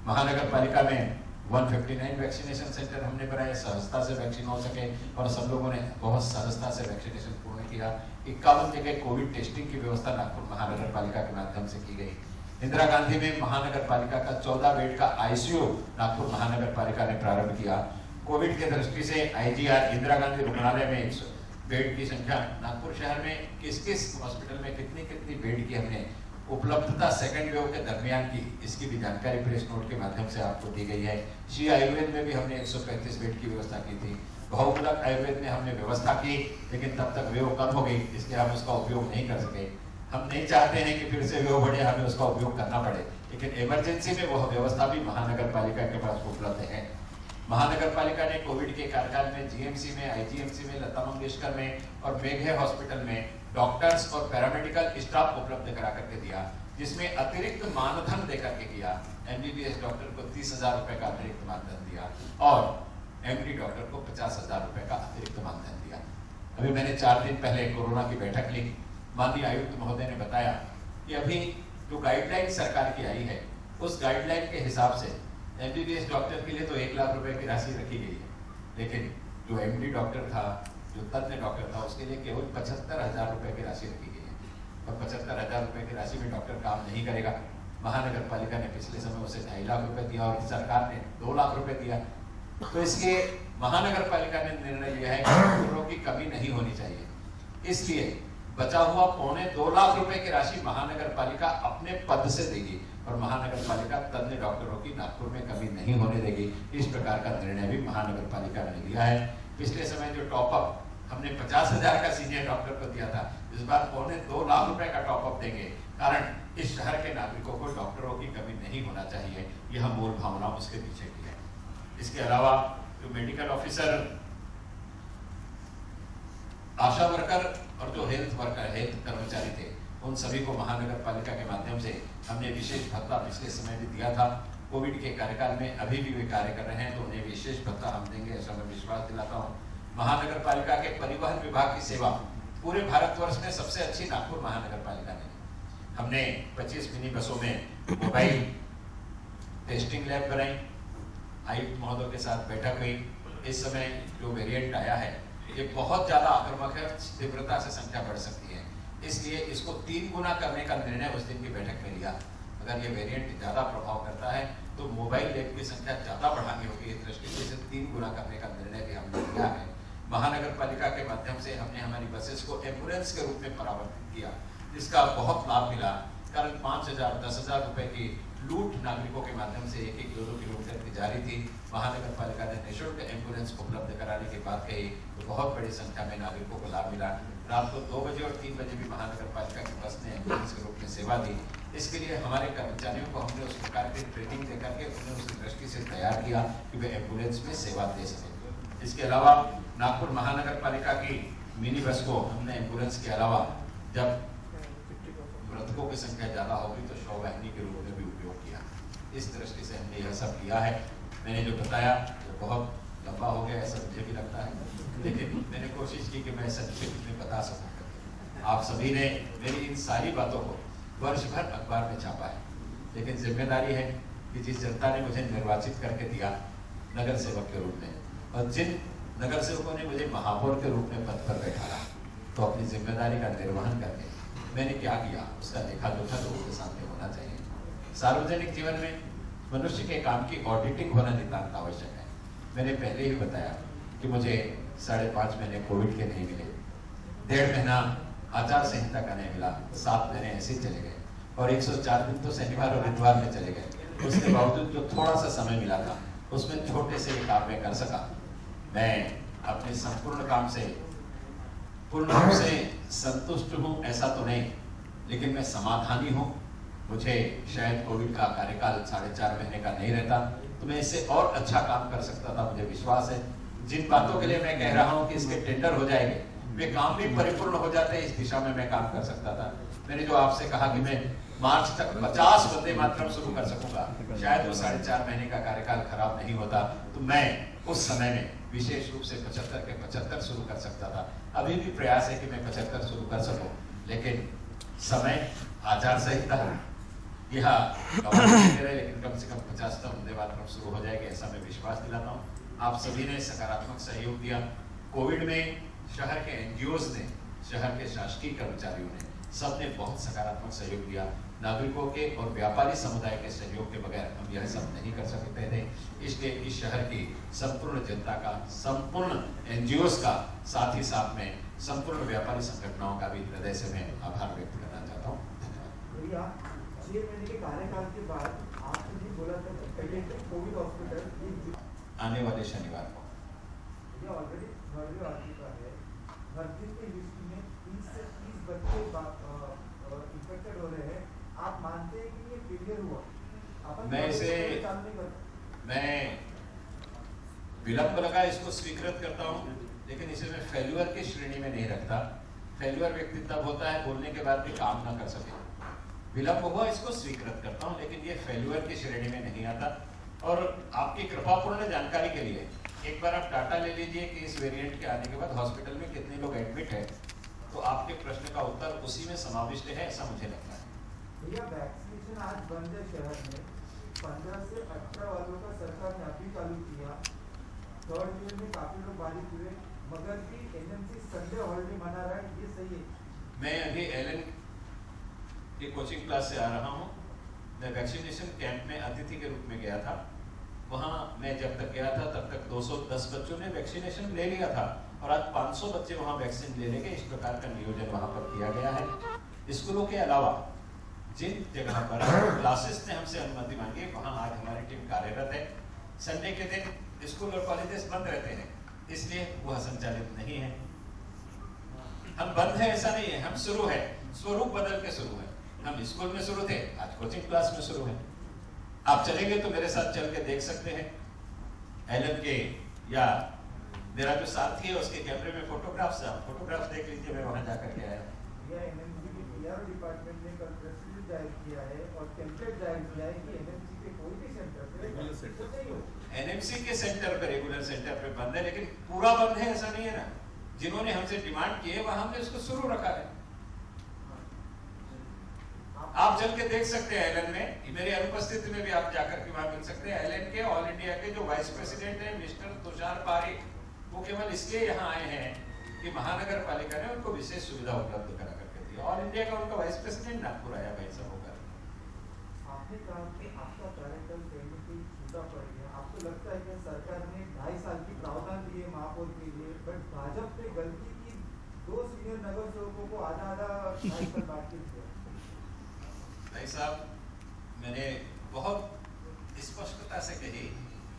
महानगर पालिका में 159 वैक्सीनेशन सेंटर हमने बनाए, सहजता से वैक्सीन हो सके और सब लोगों ने बहुत सहजता से वैक्सीनेशन पूर्ण किया। 51 जगह कोविड टेस्टिंग की व्यवस्था नागपुर महानगर पालिका के माध्यम से की गई। इंदिरा गांधी में महानगर पालिका का 14 बेड का आईसीयू नागपुर महानगर पालिका ने प्रारंभ किया। कोविड के दृष्टि से आईजीआर इंदिरा गांधी रुग्णालय में 100 बेड की संख्या, नागपुर शहर में किस किस हॉस्पिटल में कितनी कितनी बेड की हमने उपलब्धता सेकंड वेव के दरमियान की, इसकी भी जानकारी प्रेस नोट के माध्यम से आपको दी गई है। श्री आयुर्वेद में भी हमने 135 बेड की व्यवस्था की थी। बहुमूलक आयुर्वेद में हमने व्यवस्था की, लेकिन तब तक वेव कम हो गई, इसलिए हम उसका उपयोग नहीं कर सके। हम नहीं चाहते हैं कि फिर से वेव बढ़े, हमें उसका उपयोग करना पड़े, लेकिन इमरजेंसी में वह व्यवस्था भी महानगर पालिका के पास उपलब्ध है। महानगर पालिका ने कोविड के कार्यकाल में जीएमसी में, आईजीएमसी में, लता मंगेशकर में और मेघे हॉस्पिटल में डॉक्टर्स और पैरामेडिकल स्टाफ उपलब्ध करा करके दिया, जिसमें अतिरिक्त मानधन देकर के किया। एमबीबीएस डॉक्टर को 30,000 रुपए का अतिरिक्त मानधन दिया और एमडी डॉक्टर को 50,000 रुपए का अतिरिक्त मानधन दिया। अभी मैंने 4 दिन पहले कोरोना की बैठक ली। माननीय आयुक्त महोदय ने बताया कि अभी जो गाइडलाइन सरकार की आई है, उस गाइडलाइन के हिसाब से एमबीबीएस डॉक्टर के लिए तो 1 लाख रुपए की राशि रखी गई है, लेकिन जो एमडी डॉक्टर था, जो तज्ञ डॉक्टर था, उसके लिए केवल 75,000 रुपए की राशि रखी गई है। और 75,000 रुपए की राशि में डॉक्टर काम नहीं करेगा। महानगर पालिका ने पिछले समय उसे 2.5 लाख रुपए दिया और सरकार ने 2 लाख रुपए दिया। तो इसलिए महानगर पालिका ने निर्णय लिया है कि डॉक्टरों की कमी नहीं होनी चाहिए। इसलिए बचा हुआ 2.25 लाख रुपए की राशि महानगर पालिका अपने पद से देगी और महानगर पालिका तज्ञ डॉक्टरों की नागपुर में कमी नहीं होने देगी। इस प्रकार का निर्णय भी महानगर पालिका ने लिया है। पिछले समय जो टॉपअप हमने 50,000 का सीनियर डॉक्टर को दिया था, इस बार 2.25 लाख रुपए का टॉपअप देंगे, कारण इस शहर के नागरिकों को डॉक्टरों की कमी नहीं होना चाहिए। यह मूल भावना उसके पीछे की है। इसके अलावा जो मेडिकल ऑफिसर, आशा वर्कर और जो हेल्थ वर्कर, हेल्थ कर्मचारी थे, उन सभी को महानगर पालिका के माध्यम से हमने विशेष भत्ता पिछले समय भी दिया था। कोविड के कार्यकाल में अभी भी वे कार्य कर रहे हैं, तो उन्हें विशेष भत्ता हम देंगे, ऐसा मैं विश्वास दिलाता हूँ। महानगर पालिका के परिवहन विभाग की सेवा पूरे भारतवर्ष में सबसे अच्छी नागपुर महानगर पालिका ने। हमने 25 मिनी बसों में मोबाइल टेस्टिंग लैब बनाई, आयुक्त महोदय के साथ बैठक हुई। इस समय जो वेरिएंट आया है ये बहुत ज़्यादा आक्रामक है, तीव्रता से संख्या बढ़ सकती है, इसलिए इसको 3 गुना करने का निर्णय उस दिन की बैठक में लिया। अगर ये वेरिएंट ज़्यादा प्रभाव करता है तो मोबाइल लैब की संख्या ज़्यादा बढ़ानी होगी, इस दृष्टि से 3 गुना करने का निर्णय भी हमने लिया है। महानगर पालिका के माध्यम से हमने हमारी बसेस को एम्बुलेंस के रूप में परिवर्तित किया, जिसका बहुत लाभ मिला। कारण 5,000 10,000 रुपए की लूट नागरिकों के माध्यम से 1-1 2-2 किलोमीटर की जारी थी। महानगर पालिका ने निःशुल्क एम्बुलेंस उपलब्ध कराने की बात कही तो बहुत बड़ी संख्या में नागरिकों को लाभ मिला। रात को 2 बजे और 3 बजे भी महानगर पालिका की बस ने एम्बुलेंस के रूप में सेवा दी। इसके लिए हमारे कर्मचारियों को हमने उस प्रकार की ट्रेनिंग देकर के उन्हें उस दृष्टि से तैयार किया कि वे एम्बुलेंस में सेवा दे सकें। इसके अलावा नागपुर महानगर पालिका की मिनी बस को हमने एम्बुलेंस के अलावा जब मृतकों की संख्या ज़्यादा होगी तो शव वाहिनी के रूप में भी उपयोग किया। इस दृष्टि से हमने यह सब किया है। मैंने जो बताया वो बहुत लंबा हो गया ऐसा मुझे भी लगता है, लेकिन मैंने कोशिश की कि मैं संक्षिप्त में बता सकूँ। आप सभी ने मेरी इन सारी बातों को वर्ष भर अखबार में छापा है, लेकिन जिम्मेदारी है कि जिस जनता ने मुझे निर्वाचित करके दिया नगर सेवक के रूप में, और जिन नगर सेवकों ने मुझे महापौर के रूप में पद पर बैठाया, तो अपनी जिम्मेदारी का निर्वहन करके मैंने क्या किया उसका लेखा जोखा लोगों के सामने होना चाहिए। सार्वजनिक जीवन में मनुष्य के काम की ऑडिटिंग होना नितांत आवश्यक है। मैंने पहले ही बताया कि मुझे 5.5 महीने कोविड के नहीं मिले, 1.5 महीना आचार संहिता का नहीं मिला, 7 महीने ऐसे ही चले गए, और 104 दिन तो शनिवार और इतवार में चले गए। उसके बावजूद जो थोड़ा सा समय मिला था उसमें छोटे से काम में कर सका। मैं अपने संपूर्ण काम से पूर्ण रूप से संतुष्ट हूँ ऐसा तो नहीं, लेकिन मैं समाधानी हूँ। मुझे शायद कोविड का कार्यकाल 4.5 महीने का नहीं रहता तो मैं इससे और अच्छा काम कर सकता था, मुझे विश्वास है। जिन बातों के लिए मैं कह रहा हूँ कि इसके टेंडर हो जाएंगे, वे काम भी परिपूर्ण हो जाते हैं, इस दिशा में मैं काम कर सकता था। मैंने जो आपसे कहा कि मैं मार्च तक 50 वंदे मातरम शुरू कर सकूंगा, शायद वो 4.5 महीने का कार्यकाल खराब नहीं होता तो मैं उस समय में विशेष रूप से 75 के 75 शुरू कर सकता था। अभी भी प्रयास है कि मैं 75 शुरू कर सकूं, लेकिन समय आचार संहिता यह लेकिन कम से कम 50 तक वंदे मातरम शुरू हो जाएगी ऐसा मैं विश्वास दिलाता हूँ। आप सभी ने सकारात्मक सहयोग दिया। कोविड में शहर के एनजीओज ने, शहर के शासकीय कर्मचारियों ने, सबने बहुत सकारात्मक सहयोग दिया। नागरिकों के और व्यापारी समुदाय के सहयोग के बगैर हम यह सब नहीं कर सकते थे। इसलिए इस शहर की संपूर्ण जनता का, संपूर्ण एनजीओज का, साथ ही साथ में संपूर्ण व्यापारी संगठनों का भी हृदय से मैं आभार व्यक्त करना चाहता हूँ। धन्यवाद। 6 महीने के कार्यकाल के बाद आपने बोला था पहले कोविड हॉस्पिटल आने वाले शनिवार को ऑलरेडी भर्ती आ चुका है। भर्ती की लिस्ट में 30 से 30 बच्चे इन्फेक्टेड हो रहे हैं। आप मानते हैं कि ये फेलियर हुआ? मैं विलंब लगा इसको स्वीकृत करता हूँ, लेकिन इसे मैं फेल्यूअर की श्रेणी में नहीं रखता। फेल्यूअर व्यक्ति तब होता है बोलने के बाद भी काम ना कर सके। विलंब हुआ इसको स्वीकृत करता हूँ, लेकिन ये फेल्यूअर की श्रेणी में नहीं आता। और आपकी कृपापूर्ण जानकारी के लिए एक बार आप डाटा ले लीजिए कि इस वेरिएंट के आने के बाद हॉस्पिटल में कितने लोग एडमिट है, तो आपके प्रश्न का उत्तर उसी में समाविष्ट है ऐसा मुझे लगता है। भैया वैक्सीनेशन आज बंद है शहर में। 15 से 18 वालों का सरकार ने अभी चालू किया। 3rd वेव में काफी लोग बाधित हुए, मगर भी एनएमसी संडे हॉलिडे मना रहा है, ये सही है? मैं अभी एलन की कोचिंग क्लास से आ रहा हूँ। मैं वैक्सीनेशन कैंप में अतिथि के रूप में गया था। वहाँ मैं जब तक गया था तब तक 210 बच्चों ने वैक्सीनेशन ले लिया था, और आज 500 बच्चे वहाँ वैक्सीन ले लेंगे। इस प्रकार का नियोजन वहाँ पर किया गया है। स्कूलों के अलावा जिन जगह पर क्लासेस ने हमसे अनुमति मांगी, वहाँ आज हमारी टीम कार्यरत है। संडे के दिन स्कूल और कॉलेजेस बंद रहते हैं, इसलिए वह संचालित नहीं है। हम बंद है ऐसा नहीं है, हम शुरू है, स्वरूप बदल के शुरू है। हम स्कूल में शुरू थे, आज कोचिंग क्लास में शुरू है। आप चलेंगे तो मेरे साथ चल के देख सकते हैं। एलन के या मेरा जो साथी है उसके कैमरे में फोटोग्राफ्स देख लीजिए, मैं वहां जाकर के आया। एनएमसी के पीआर डिपार्टमेंट ने कल प्रेस रिलीज जारी किया है और टेम्पलेट जारी किया है कि एनएमसी के कोई भी सेंटर पे रेगुलर सेंटर नहीं हो। एनएमसी के सेंटर पे, रेगुलर सेंटर पे बंद है, लेकिन पूरा बंद है ऐसा नहीं है ना। जिन्होंने हमसे डिमांड की है वहां हमने उसको शुरू रखा है। आप चल के देख सकते हैं एलन में, मेरी अनुपस्थिति में भी आप जाकर के वहां मिल सकते हैं। एलन के ऑल इंडिया के जो वाइस प्रेसिडेंट हैं मिस्टर तुषार पारिक, वो केवल इसलिए यहाँ आए हैं कि महानगर पालिका ने उनको विशेष सुविधा उपलब्ध करा करके दी। ऑल इंडिया का उनका वाइस प्रेसिडेंट नागपुर आया भाई साहब होकर। आपने कहा कि आपका कार्यकाल पहले से ही छूटा पड़ गया, आपको लगता है कि सरकार ने 2.5 साल की प्रावधान दी है महापौर के लिए, बट भाजपा ने गलती की 2 सीनियर नगर सेवकों को आधा 2.5 साल बांट के दिया। भाई साहब, मैंने बहुत स्पष्टता से कही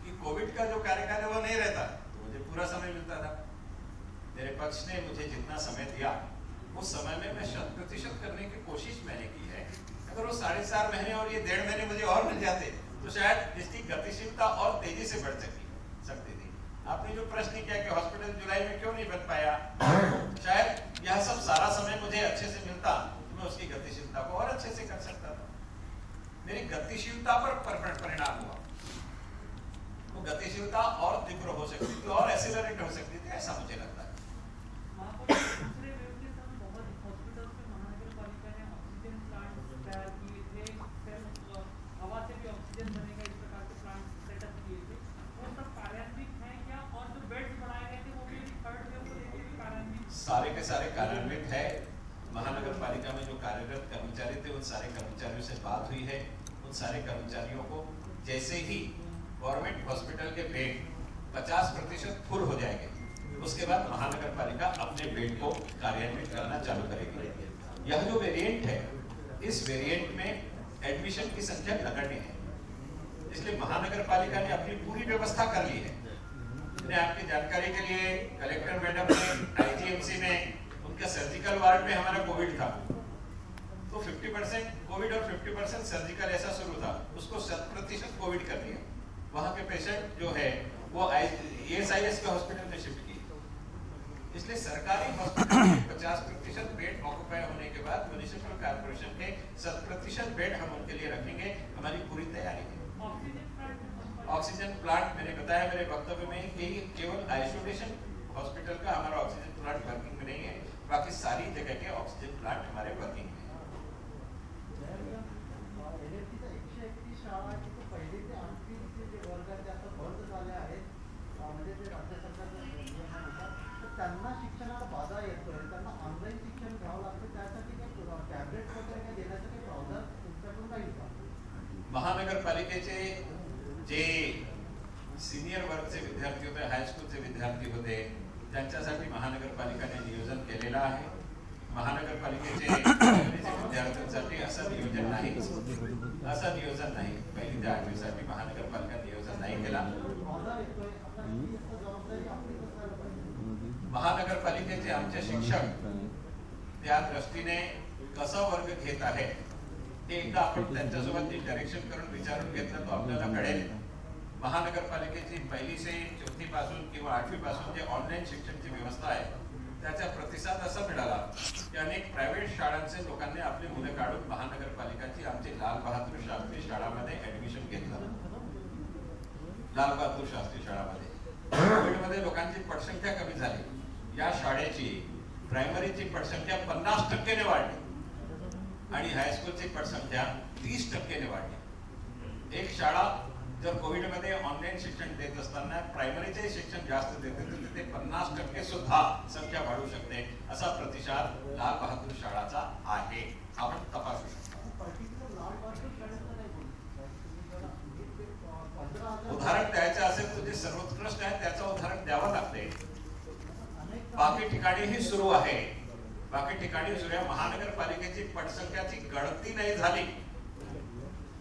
कि कोविड का जो कार्यकाल है वो नहीं रहता, तो मुझे पूरा समय मिलता था। मेरे पक्ष ने मुझे जितना समय दिया उस समय में मैं 100% करने की कोशिश मैंने की है। अगर वो 4.5 महीने और ये 1.5 महीने मुझे और मिल जाते तो शायद इसकी गतिशीलता और तेजी से बढ़ सकती थी। आपने जो प्रश्न किया कि हॉस्पिटल जुलाई में क्यों नहीं बन पाया, शायद यह सब सारा समय मुझे अच्छे से मिलता तो मैं उसकी गतिशीलता को और अच्छे से कर सकता था। मेरी गतिशीलता पर परिणाम हुआ। वो गतिशीलता और तीव्र हो सकती थी और एक्सेलरेट हो सकती थी, ऐसा मुझे लगता है। सारे के सारे कार्यान्वित है। महानगर पालिका में जो कार्यरत कर्मचारी थे उन सारे कर्मचारियों से बात हुई है। उन सारे कर्मचारियों को जैसे ही गवर्नमेंट हॉस्पिटल के बेड 50% फुल हो जाएंगे, उसके बाद महानगर पालिका अपने बेड को कार्यान्वित करना चालू करेगी। यह जो वेरिएंट है, इस वेरिएंट में एडमिशन की संख्या नगण्य है, इसलिए महानगर पालिका ने अपनी पूरी व्यवस्था कर ली है। मैंने आपकी जानकारी के लिए कलेक्टर मैडम ने आईजीएमसी में उनका सर्जिकल वार्ड में हमारा कोविड था, तो 50% कोविड और 50% सर्जिकल ऐसा शुरू था, उसको 100% कोविड कर दिया। वहां के पेशेंट जो है वो ESIS के हॉस्पिटल में शिफ्ट की। इसलिए सरकारी हॉस्पिटल में 50% बेड ऑक्युपाई होने के बाद म्युनिसिपल कॉर्पोरेशन के 100% बेड हम उनके लिए रखेंगे। हमारी पूरी तैयारी है। ऑक्सीजन प्लांट मैंने बताया मेरे वक्तव्य में कि केवल आइसोलेशन हॉस्पिटल का हमारा ऑक्सीजन प्लांट वर्किंग में नहीं है, बाकी सारी जगह के ऑक्सीजन प्लांट हमारे वर्किंग में है। त्यांना शिक्षणाला बाधा येतोय, त्यांना ऑनलाईन शिक्षण घ्यावं लागतं, त्यासाठी काही टॅबलेट वगैरे काही देण्याचं काही प्रावधान तुमच्याकडून राहील का? महानगर पालिकेचे जे सिनियर वर्गचे विद्यार्थी होते, हायस्कूलचे विद्यार्थी होते, त्यांच्यासाठी महानगरपालिकेने नियोजन केलेलं आहे। महानगरपालिकेचे विद्यार्थ्यांसाठी असं नियोजन नाही, पहिली ते 8वी साठी महानगरपालिका नियोजन नाही केला। महानगरपालिकेचे आमचे शिक्षक त्या दृष्टीने कसा वर्ग घेत आहे ते एकदा आपण त्यांच्यासोबत इंटरॅक्शन करून विचारून घेतलं तो आपल्याला कळेल। महानगरपालिकेची 1ली से 4थी पासून किंवा 8वी पासून जे ऑनलाईन शिक्षणाची व्यवस्था आहे त्याचा प्रतिसाद असा मिळाला की अनेक प्रायव्हेट शाळांचे लोकांनी आपली मुले काढून महानगरपालिकाची आमची लाल बहादूर शास्त्री शाळामध्ये ऍडमिशन घेतलं। लाल बहादूर शास्त्री शाळामध्ये कोविडमध्ये लोकांची पटसंख्या कमी झाली, या शाळेची प्रायमरीची पटसंख्या 50% ने वाढली आणि हायस्कूलची पटसंख्या 30% ने वाढली। एक शाळा जर कोविडमध्ये ऑनलाईन शिक्षण देत असताना प्रायमरीचे शिक्षण जास्त देते तर तिथे 50% सुद्धा संख्या वाढू शकते, असा प्रतिसाद लाल बहादूर शाळाचा आहे। आपण तपासू शकतो। उदाहरण द्यायचं असेल तर जे सर्वोत्कृष्ट आहे त्याचं उदाहरण द्यावं लागते। बाकी ठिकाणीही सुरू आहे, बाकी ठिकाणी सुरू आहे। महानगरपालिकेची पटसंख्याची गळती नाही झाली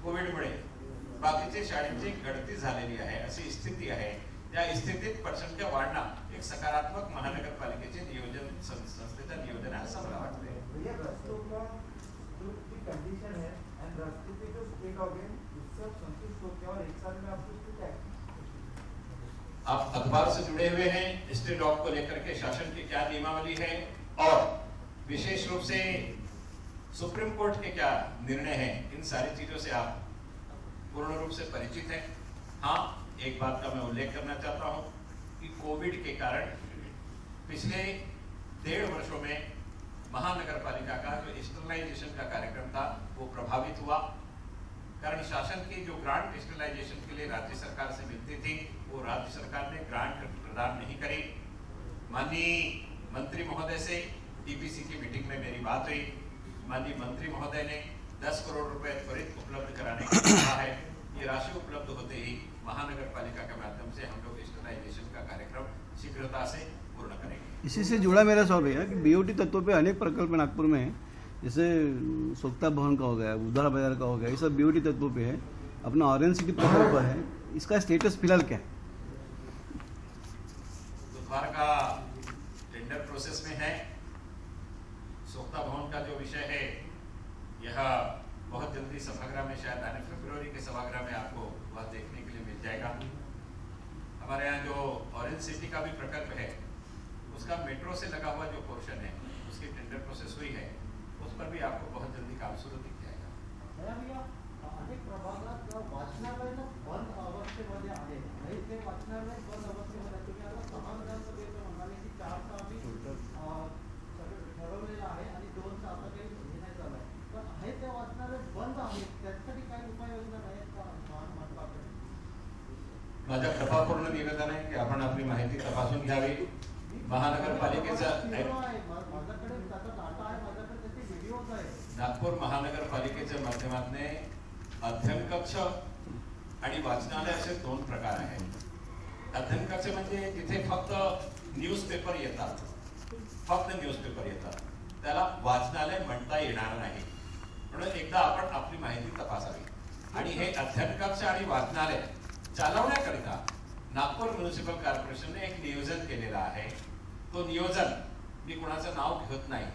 कोविडमुळे, बाकीचे शाळेंची गळती झालेली आहे, अशी स्थिती आहे। त्या स्थितीत पटसंख्या वाढणं एक सकारात्मक महानगरपालिकेचे नियोजन संस्थेचं नियोजन आहे असं मला वाटतंय। कंडीशन है एंड रास्ते पे जो स्टेट ऑर्गन उससे संतुष्ट होते हैं और एक साल में आपको क्या है? आप अखबार से जुड़े हुए हैं, स्टेट डॉग को लेकर के शासन की क्या नियमावली है और विशेष रूप से सुप्रीम कोर्ट के क्या निर्णय हैं, इन सारी चीजों से आप पूर्ण रूप से परिचित हैं। हाँ, एक बात का मैं उल्लेख करना चाहता हूँ कि कोविड के कारण पिछले 1.5 वर्षों में महानगर पालिका का जो एक्सटर्नलाइजेशन का कार्यक्रम था वो प्रभावित हुआ, कारण शासन की जो ग्रांट एक्सटर्नलाइजेशन के लिए राज्य सरकार से मिलती थी वो राज्य सरकार ने ग्रांट प्रदान नहीं करी। माननीय मंत्री महोदय से टीपीसी की मीटिंग में मेरी बात हुई, माननीय मंत्री महोदय ने 10 करोड़ रुपए त्वरित उपलब्ध कराने का कहा है। ये राशि उपलब्ध होते ही महानगर पालिका के माध्यम से हम लोग एक्सटर्नलाइजेशन का कार्यक्रम शीघ्रता से पूर्ण करेंगे। इसी से जुड़ा मेरा सवाल भैया कि बीओटी तत्व पे अनेक प्रकल्प नागपुर में है, जैसे सोक्ता भवन का हो गया, उद्धार बाजार का हो गया, ये सब बीओटी तत्व पे है। अपना ऑरेंज सिटी प्रकल्प है, इसका स्टेटस फिलहाल क्या है? बुधवार का टेंडर प्रोसेस में है। सोक्ता भवन का जो विषय है यह बहुत जल्दी सभागृह में, शायद आने फरवरी के सभागृह में आपको वह देखने के लिए मिल जाएगा। हमारे यहाँ जो ऑरेंज सिटी का भी प्रकल्प है उसका मेट्रो से लगा हुआ जो पोर्शन है उसकी टेंडर प्रोसेस हुई है, उस पर भी आपको बहुत जल्दी काम शुरू दिख जाएगा। अनेक प्रभागात वाचनालय बंद अवस्थेमध्ये आहे, ते वाचनालय बंद अवस्थेमध्ये तुम्ही आता 6 विधानसभेचं म्हणाले की 4 आम्ही ठरवलेलं आहे आणि 2 आता काही हे नाही झालं आहे, पण आहे ते वाचनालय बंद आहे, त्यासाठी काही उपाययोजना नाहीत का मनपाकडे? माझं कृपापूर्ण निवेदन आहे की आपण आपली माहिती तपासून घ्यावी। महानगरपालिकेचं माझ्याकडे त्याचा डाटा आहे, माझ्याकडे त्याचे व्हिडिओज आहेत। नागपूर महानगरपालिकेच्या माध्यमातून अध्ययन कक्ष आणि वाचनालय असे 2 प्रकार आहेत। अध्ययन कक्ष म्हणजे जिथे फक्त न्यूजपेपर येतात, त्याला वाचनालय म्हणता येणार नाही, म्हणून एकदा आपण आपली माहिती तपासावी। आणि हे अध्ययन कक्ष आणि वाचनालय चालवण्याकरिता नागपूर म्युनिसिपल कॉर्पोरेशनने एक नियोजन केलेलं आहे। तो नियोजन मी कुणाचं नाव घेत नाही,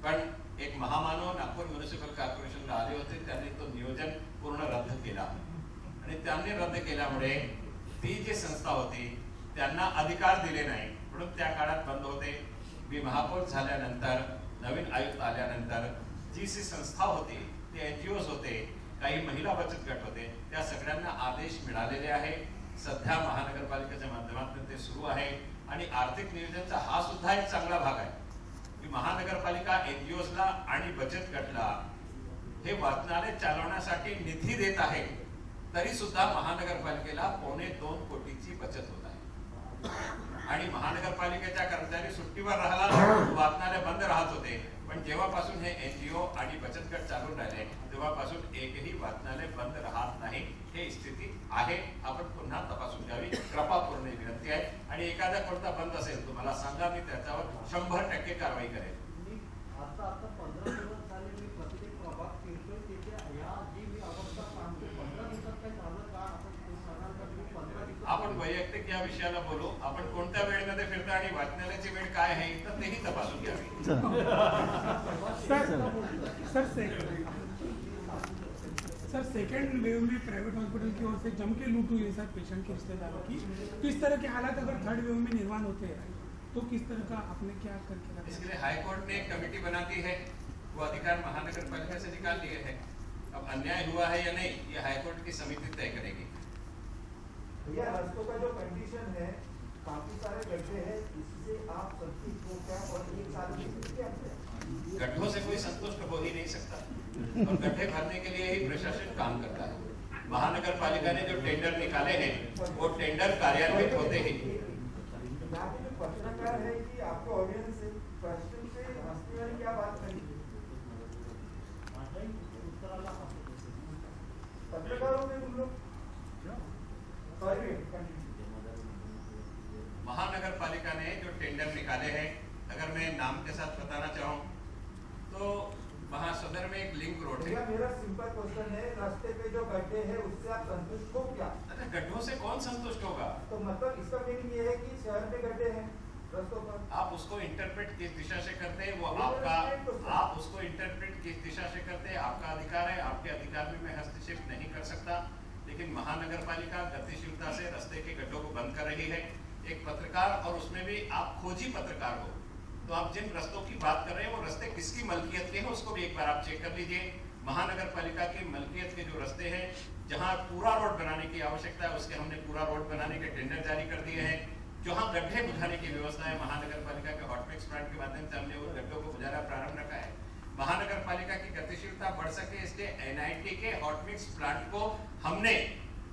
पण एक महामानव नागपूर म्युनिसिपल कॉर्पोरेशनला आले होते, त्यांनी तो नियोजन पूर्ण रद्द केला आणि त्यांनी रद्द केल्यामुळे ती जी संस्था होती त्यांना अधिकार दिले नाही, म्हणून त्या काळात बंद होते। मी महापौर झाल्यानंतर, नवीन आयुक्त आल्यानंतर जी संस्था होती, ते एनजीओज होते, काही महिला बचत गट होते, त्या सगळ्यांना आदेश मिळालेले आहे। सध्या महानगरपालिकेच्या माध्यमातून ते सुरू आहे आणि आर्थिक नियोजनाचा हा सुद्धा एक चांगला भाग आहे की महानगरपालिका एनजीओजला आणि बचत गटला हे वाचनालय चालवण्यासाठी निधी देत आहे, तरी सुद्धा महानगरपालिकेला 1.25 कोटीची बचत होत आहे। आणि महानगरपालिकेच्या कर्मचारी सुट्टीवर राहिला, वाचनालय बंद राहत होते, पण जेव्हापासून हे एनजीओ आणि बचत गट चालून राहिले तेव्हापासून एकही वाचनालय बंद राहत नाही। हे स्थिती आहे, आपण पुन्हा तपासून घ्यावी, कृपापूर्ण विनंती आहे। आणि एखादा कोणता बंद असेल तुम्हाला सांगा, मी त्याच्यावर 100% कारवाई करेन। आता 15 दिवस झाले मी प्रत्येक प्रभाग फिरतोय, तिथे या जी मी अवस्था सांगतो 15 दिवसात काही झालं का? आपण वैयक्तिक या विषयाला बोलू, आपण कोणत्या वेळेमध्ये फिरता आणि वाचनालयाची वेळ काय आहे तर तेही तपासून घ्यावी। सर सेकेंड वेव में प्राइवेट हॉस्पिटल की ओर से जम के लूट हुई है सर पेशेंट के रिश्तेदारों की, किस तरह के हालात अगर थर्ड वेव में निर्माण होते हैं तो किस तरह का आपने क्या करके रखा? इसके लिए हाईकोर्ट ने एक कमेटी बना दी है, वो अधिकार महानगर पालिका से निकाल लिए है। अब अन्याय हुआ है या नहीं ये हाईकोर्ट की समिति तय करेगी। भैया रस्तों का जो कंडीशन है, काफी सारे गड्ढे हैं, इससे आप संतुष्ट हो क्या? और 1 साल में क्या गड्ढों से कोई संतुष्ट हो ही नहीं सकता, और गड्ढे भरने के लिए ही प्रशासन काम करता है। महानगर पालिका ने जो टेंडर निकाले हैं वो टेंडर कार्यान्वित होते ही। पत्रकार है कि आपको ऑडियंस से प्रश्न से हंसने वाली क्या बात करी? पत्रकारों में तुम लोग महानगर पालिका ने जो टेंडर निकाले हैं, अगर मैं नाम के साथ बताना चाहूँ तो वहाँ सदर में एक लिंक रोड है। मेरा सिंपल क्वेश्चन है, रास्ते पे जो गड्ढे हैं उससे आप संतुष्ट हो क्या? अरे गड्ढों से कौन संतुष्ट होगा? तो मतलब इसका मीनिंग ये है कि शहर में गड्ढे हैं रस्तों पर। आप उसको इंटरप्रेट किस दिशा से करते हैं वो आपका, आप उसको इंटरप्रेट किस दिशा से करते हैं आपका अधिकार है, आपके अधिकार में मैं हस्तक्षेप नहीं कर सकता। लेकिन महानगर पालिका गतिशीलता से रास्ते के गड्ढों को बंद कर रही है। एक पत्रकार, और उसमें भी आप खोजी पत्रकार हो, तो आप जिन रास्तों की बात कर रहे हैं वो रास्ते किसकी मलकियत के हैं उसको भी एक बार आप चेक कर लीजिए। महानगर पालिका की मलकियत के जो रास्ते हैं, जहां पूरा रोड बनाने की आवश्यकता है उसके हमने पूरा रोड बनाने के टेंडर जारी कर दिए हैं। जहाँ गड्ढे बुझाने की व्यवस्था है, महानगर पालिका के हॉटमिक्स प्लांट के माध्यम से हमने उन गड्ढों को बुझाना प्रारंभ रखा है। महानगर पालिका की गतिशीलता बढ़ सके इसलिए एनआईटी के हॉटमिक्स प्लांट को हमने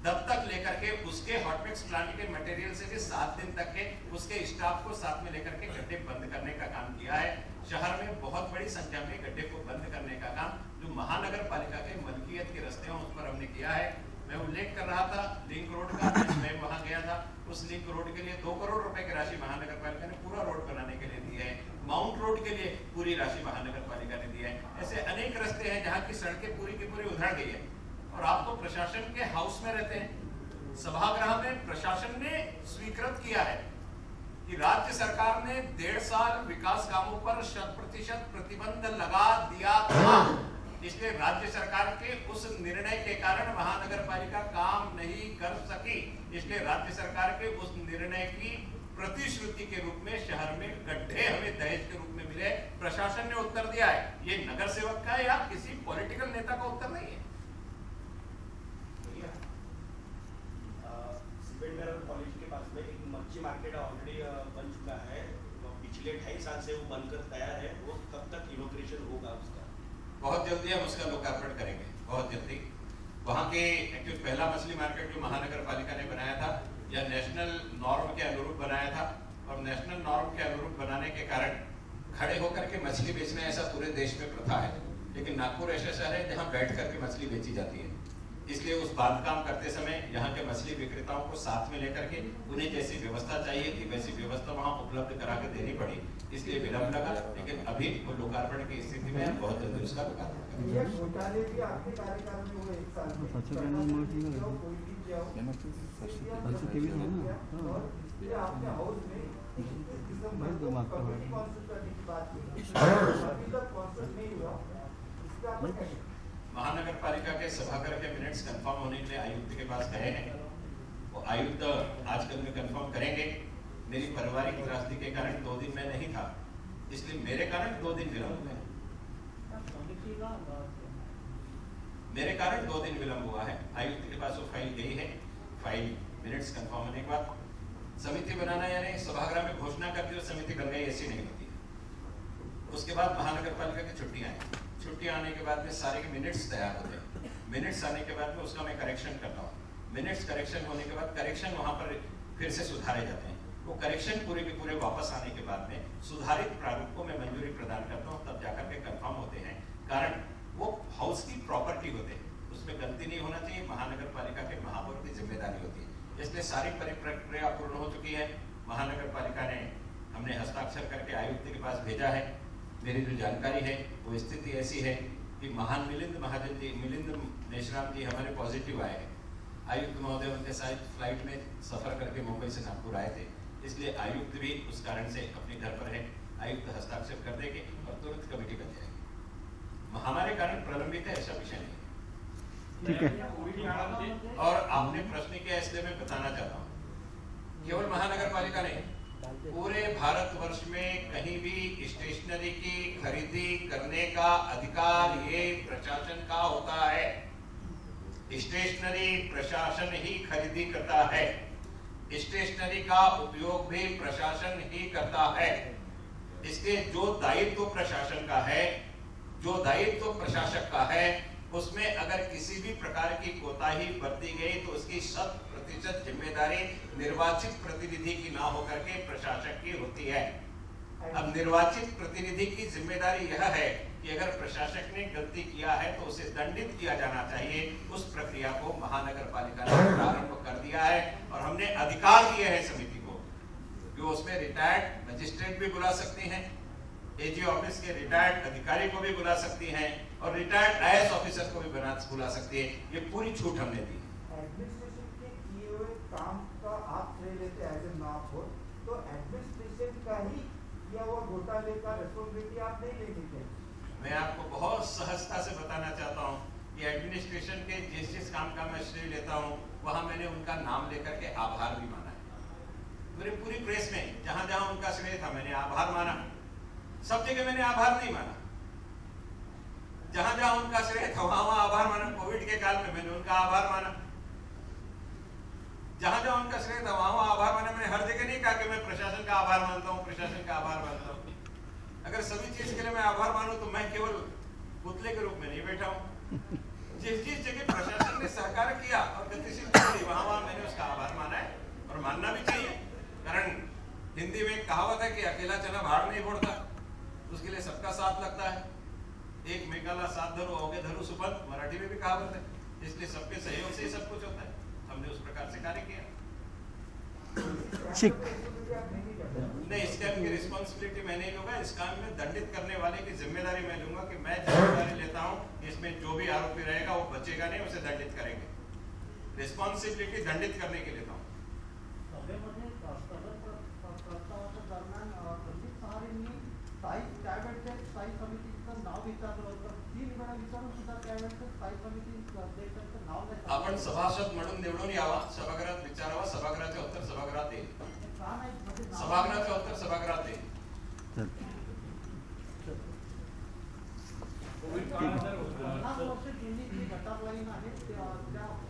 दत्तक लेकर के उसके हॉटमिक्स प्लांट के मटेरियल से भी 7 दिन तक के उसके स्टाफ को साथ में लेकर के गड्ढे बंद करने का काम किया है। शहर में बहुत बड़ी संख्या में गड्ढे को बंद करने का काम जो महानगर पालिका के मलकियत के रस्ते हैं उस पर हमने किया है। मैं उल्लेख कर रहा था लिंक रोड का, मैं वहां गया था। उस लिंक रोड के लिए 2 करोड़ रुपए की राशि महानगर पालिका ने पूरा रोड बनाने के लिए दी है। माउंट रोड के लिए पूरी राशि महानगर पालिका ने दी है। ऐसे अनेक रास्ते हैं जहाँ की सड़कें पूरी की पूरी उधड़ गई है। और आप तो प्रशासन के हाउस में रहते हैं, सभागृह में प्रशासन ने स्वीकृत किया है कि राज्य सरकार ने 1.5 साल विकास कामों पर 100% प्रतिबंध लगा दिया था। इसलिए राज्य सरकार के उस निर्णय के कारण महानगर पालिका काम नहीं कर सकी। इसलिए राज्य सरकार के उस निर्णय की प्रतिश्रुति के रूप में शहर में गड्ढे हमें दहेज के रूप में मिले। प्रशासन ने उत्तर दिया है, ये नगर सेवक का या किसी पॉलिटिकल नेता का उत्तर नहीं है। कॉलेज के पास में एक मच्छी मार्केट ऑलरेडी बन चुका है, पिछले 2.5 साल से वो बनकर तैयार है। वो कब तक इनॉग्रेशन होगा उसका? बहुत जल्दी हम उसका लोकार्पण करेंगे, बहुत जल्दी। वहाँ के एक्चुअली पहला मछली मार्केट जो महानगर पालिका ने बनाया था या नेशनल नॉर्म के अनुरूप बनाया था, और नेशनल नॉर्म के अनुरूप बनाने के कारण खड़े होकर के मछली बेचना ऐसा पूरे देश में प्रथा है, लेकिन नागपुर ऐसा शहर है जहाँ बैठ करके मछली बेची जाती है। इसलिए उस बांधकाम करते समय यहाँ के मछली विक्रेताओं को साथ में लेकर के उन्हें जैसी व्यवस्था चाहिए थी वैसी व्यवस्था वहाँ उपलब्ध करा के देनी पड़ी, इसलिए विलंब लगा। लेकिन अभी वो लोकार्पण की स्थिति में बहुत जल्दी उसका लोकार्पण करेंगे। ये घोटाले भी आपके कार्यकाल में हुए 1 साल में। और ये आपके हाउस में 21 दिसंबर को कमेटी कॉन्सेप्ट करने की बात की, अभी तक कॉन्सेप्ट नहीं हुआ, इसका आप क्या कहेंगे? महानगर पालिका के सभागार के मिनट्स कंफर्म होने के लिए आयुक्त के पास गए हैं। वो आयुक्त आजकल में कंफर्म करेंगे। मेरी पारिवारिक त्रासदी के कारण 2 दिन में नहीं था, इसलिए मेरे कारण 2 दिन विलंब हुआ। मेरे कारण 2 दिन विलंब हुआ है। आयुक्त के पास वो फाइल गई है। फाइल मिनट्स कंफर्म होने के बाद समिति बनाना, यानी सभागार में घोषणा करती हुई समिति बन गई, ऐसी नहीं होती है। उसके बाद महानगर पालिका की छुट्टियां हैं। छुट्टियां आने के बाद में सारे के मिनट्स तैयार होते हैं। मिनट्स आने के बाद में उसका मैं करेक्शन करता हूँ। मिनट्स करेक्शन होने के बाद करेक्शन वहां पर फिर से सुधारे जाते हैं। वो करेक्शन पूरे के पूरे वापस आने के बाद में सुधारित प्रारूप को मैं मंजूरी प्रदान करता हूँ, तब जाकर के कंफर्म होते हैं। कारण वो हाउस की प्रॉपर्टी होते हैं, उसमें गलती नहीं होना चाहिए। महानगर पालिका के महापौर की जिम्मेदारी होती है। इसलिए सारी प्रक्रिया पूर्ण हो चुकी है। महानगर पालिका ने हमने हस्ताक्षर करके आयुक्त के पास भेजा है। मेरी जो जानकारी है वो स्थिति ऐसी है कि महान मिलिंद महाजन जी, मिलिंद मेश्राम जी हमारे पॉजिटिव आए हैं। आयुक्त महोदय उनके साथ फ्लाइट में सफर करके मुंबई से नागपुर आए थे, इसलिए आयुक्त भी उस कारण से अपने घर पर है। आयुक्त हस्ताक्षर कर देंगे और तुरंत कमेटी बन जाएगी। हमारे कारण प्रलंबित है ऐसा विषय नहीं है। ठीक है। और आपने प्रश्न किया इसलिए मैं बताना चाहता हूँ, केवल महानगर पालिका नहीं, पूरे भारतवर्ष में कहीं भी स्टेशनरी की खरीदी करने का अधिकार ये प्रशासन का होता है। स्टेशनरी प्रशासन ही खरीदी करता है। स्टेशनरी का उपयोग भी प्रशासन ही करता है। इसलिए जो दायित्व प्रशासन का है, जो दायित्व प्रशासक का है, उसमें अगर किसी भी प्रकार की कोताही बरती गई तो उसकी 100% जिम्मेदारी निर्वाचित प्रतिनिधि की ना होकर के प्रशासक की होती है। अब निर्वाचित प्रतिनिधि की जिम्मेदारी यह है कि अगर प्रशासक ने गलती किया है तो उसे दंडित किया जाना चाहिए। उस प्रक्रिया को महानगर पालिका ने प्रारंभ कर दिया है और हमने अधिकार दिए हैं समिति को, जो उसमें रिटायर्ड मजिस्ट्रेट भी बुला सकती हैं, एजी ऑफिस के रिटायर्ड अधिकारी को भी बुला सकती हैं और रिटायर्ड आईएएस ऑफिसर को भी बुला सकती है। ये पूरी छूट हमने दी। एडमिनिस्ट्रेशन के किए हुए काम का आप श्रेय लेते एज ए महापौर, तो एडमिनिस्ट्रेशन का ही किया हुआ घोटाले का रिस्पॉन्सिबिलिटी आप नहीं लेनी चाहिए। मैं आपको बहुत सहजता से बताना चाहता हूँ कि एडमिनिस्ट्रेशन के जिस काम का मैं श्रेय लेता हूँ वहां मैंने उनका नाम लेकर के आभार भी माना है। मेरी पूरी प्रेस में जहां जहां उनका श्रेय था मैंने आभार माना। सब जगह मैंने आभार नहीं माना, जहां जहां उनका श्रेय था वहां वहां आभार माना। कोविड के काल में मैंने उनका आभार माना, जहां जहां उनका श्रेय था वहां वहां आभार माना। मैंने हर जगह नहीं कहा कि मैं प्रशासन का आभार मानता हूँ, प्रशासन का आभार मानता हूँ। अगर सभी चीज के लिए मैं आभार मानूं तो मैं केवल पुतले के रूप में नहीं बैठा हूँ। जिस जिस जगह प्रशासन ने सहकार किया और गतिशीलता दी वहां मैंने उसका आभार माना है और मानना भी चाहिए। कारण हिंदी में एक कहावत है कि अकेला चना भाड़ नहीं फोड़ता, उसके लिए सबका साथ लगता है। एक मेघाला साथ धरो अवगे धरो सुपथ, मराठी में भी कहावत है। इसलिए सबके सहयोग से ही सब कुछ होता है। हमने उस प्रकार से कार्य किया। ठीक। नहीं, इस काम की रिस्पॉन्सिबिलिटी मैं नहीं लूंगा। इस काम में दंडित करने वाले की जिम्मेदारी मैं लूंगा कि मैं जिम्मेदारी लेता हूं, इसमें जो भी आरोपी रहेगा वो बचेगा नहीं, उसे दंडित करेंगे। रिस्पॉन्सिबिलिटी दंडित करने की लेता हूं। सभेमध्ये प्रस्तावाच्या दरम्यान रणजित सहारेंनी स्थायी कॅबिनेटचे स्थायी समितीचं नाव विचारलं होतं. 3 वेळा विचारून सुद्धा कॅबिनेटचं स्थायी समिती अध्यक्षाचं नाव नाही. आपण सभासद म्हणून निवडून यावा, सभागृहात विचारावा, सभागृहाचे उत्तर सभागृहात येईल. का नाही म्हणजे सभागृहाचे उत्तर सभागृहात येईल. चल. 50 वर्ष जुनी जी गटार लाईन आहे त्या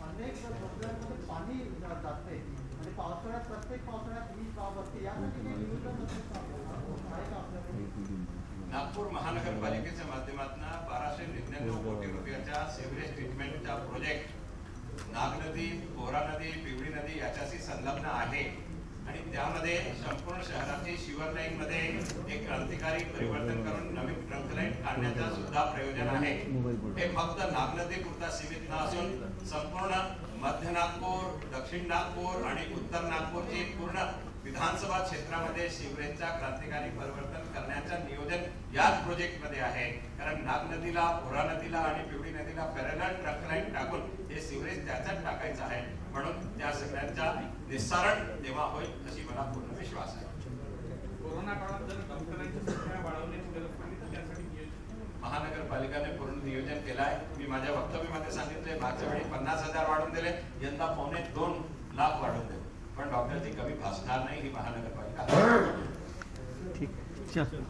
अनेक रोजगारांमध्ये पाणी जाते आणि पावसाळ्यात प्रत्येक पावसाळ्यात वीज वापरते. यासाठी काही नियोजन आहे का आपल्याकडे? नागपूर महानगरपालिकेच्या माध्यमातून 1299 कोटी रुपयाच्या सिवरेज ट्रीटमेंटचा प्रोजेक्ट नागनदी, पोहरा नदी, पिवळी नदी याच्याशी संलग्न आहे आणि त्यामध्ये संपूर्ण शहराची शिवर लाईन मध्ये एक क्रांतिकारी परिवर्तन करून नवीन ट्रंक लाईन काढण्याचा सुद्धा प्रयोजन आहे. हे फक्त नागनदी पुरता सीमित नसून संपूर्ण मध्य नागपूर, दक्षिण नागपूर आणि उत्तर नागपूरची पूर्ण विधानसभा क्षेत्रामध्ये शिवरेजचा क्रांतिकारी परिवर्तन करण्याचं नियोजन याच प्रोजेक्ट मध्ये आहे. कारण नाग नदीला, पोहरा नदीला आणि पिवळी नदीला पॅरलल ट्रक लाईन टाकून हे सिवरेज त्याच्यात टाकायचं आहे. म्हणून त्या सगळ्यांचा निस्सारण तेव्हा होईल अशी मला पूर्ण विश्वास आहे. कोरोना काळात जर डॉक्टरांची संख्या वाढवण्याची गरज पडली तर त्यासाठी महानगरपालिकेने पूर्ण नियोजन केलं आहे. मी माझ्या वक्तव्यामध्ये सांगितले मागच्या वेळी 50,000 वाढवून दिले, यंदा 2.25 लाख वाढवून दिले. पण डॉक्टरची कमी भासणार नाही ही महानगरपालिका. ठीक. चल.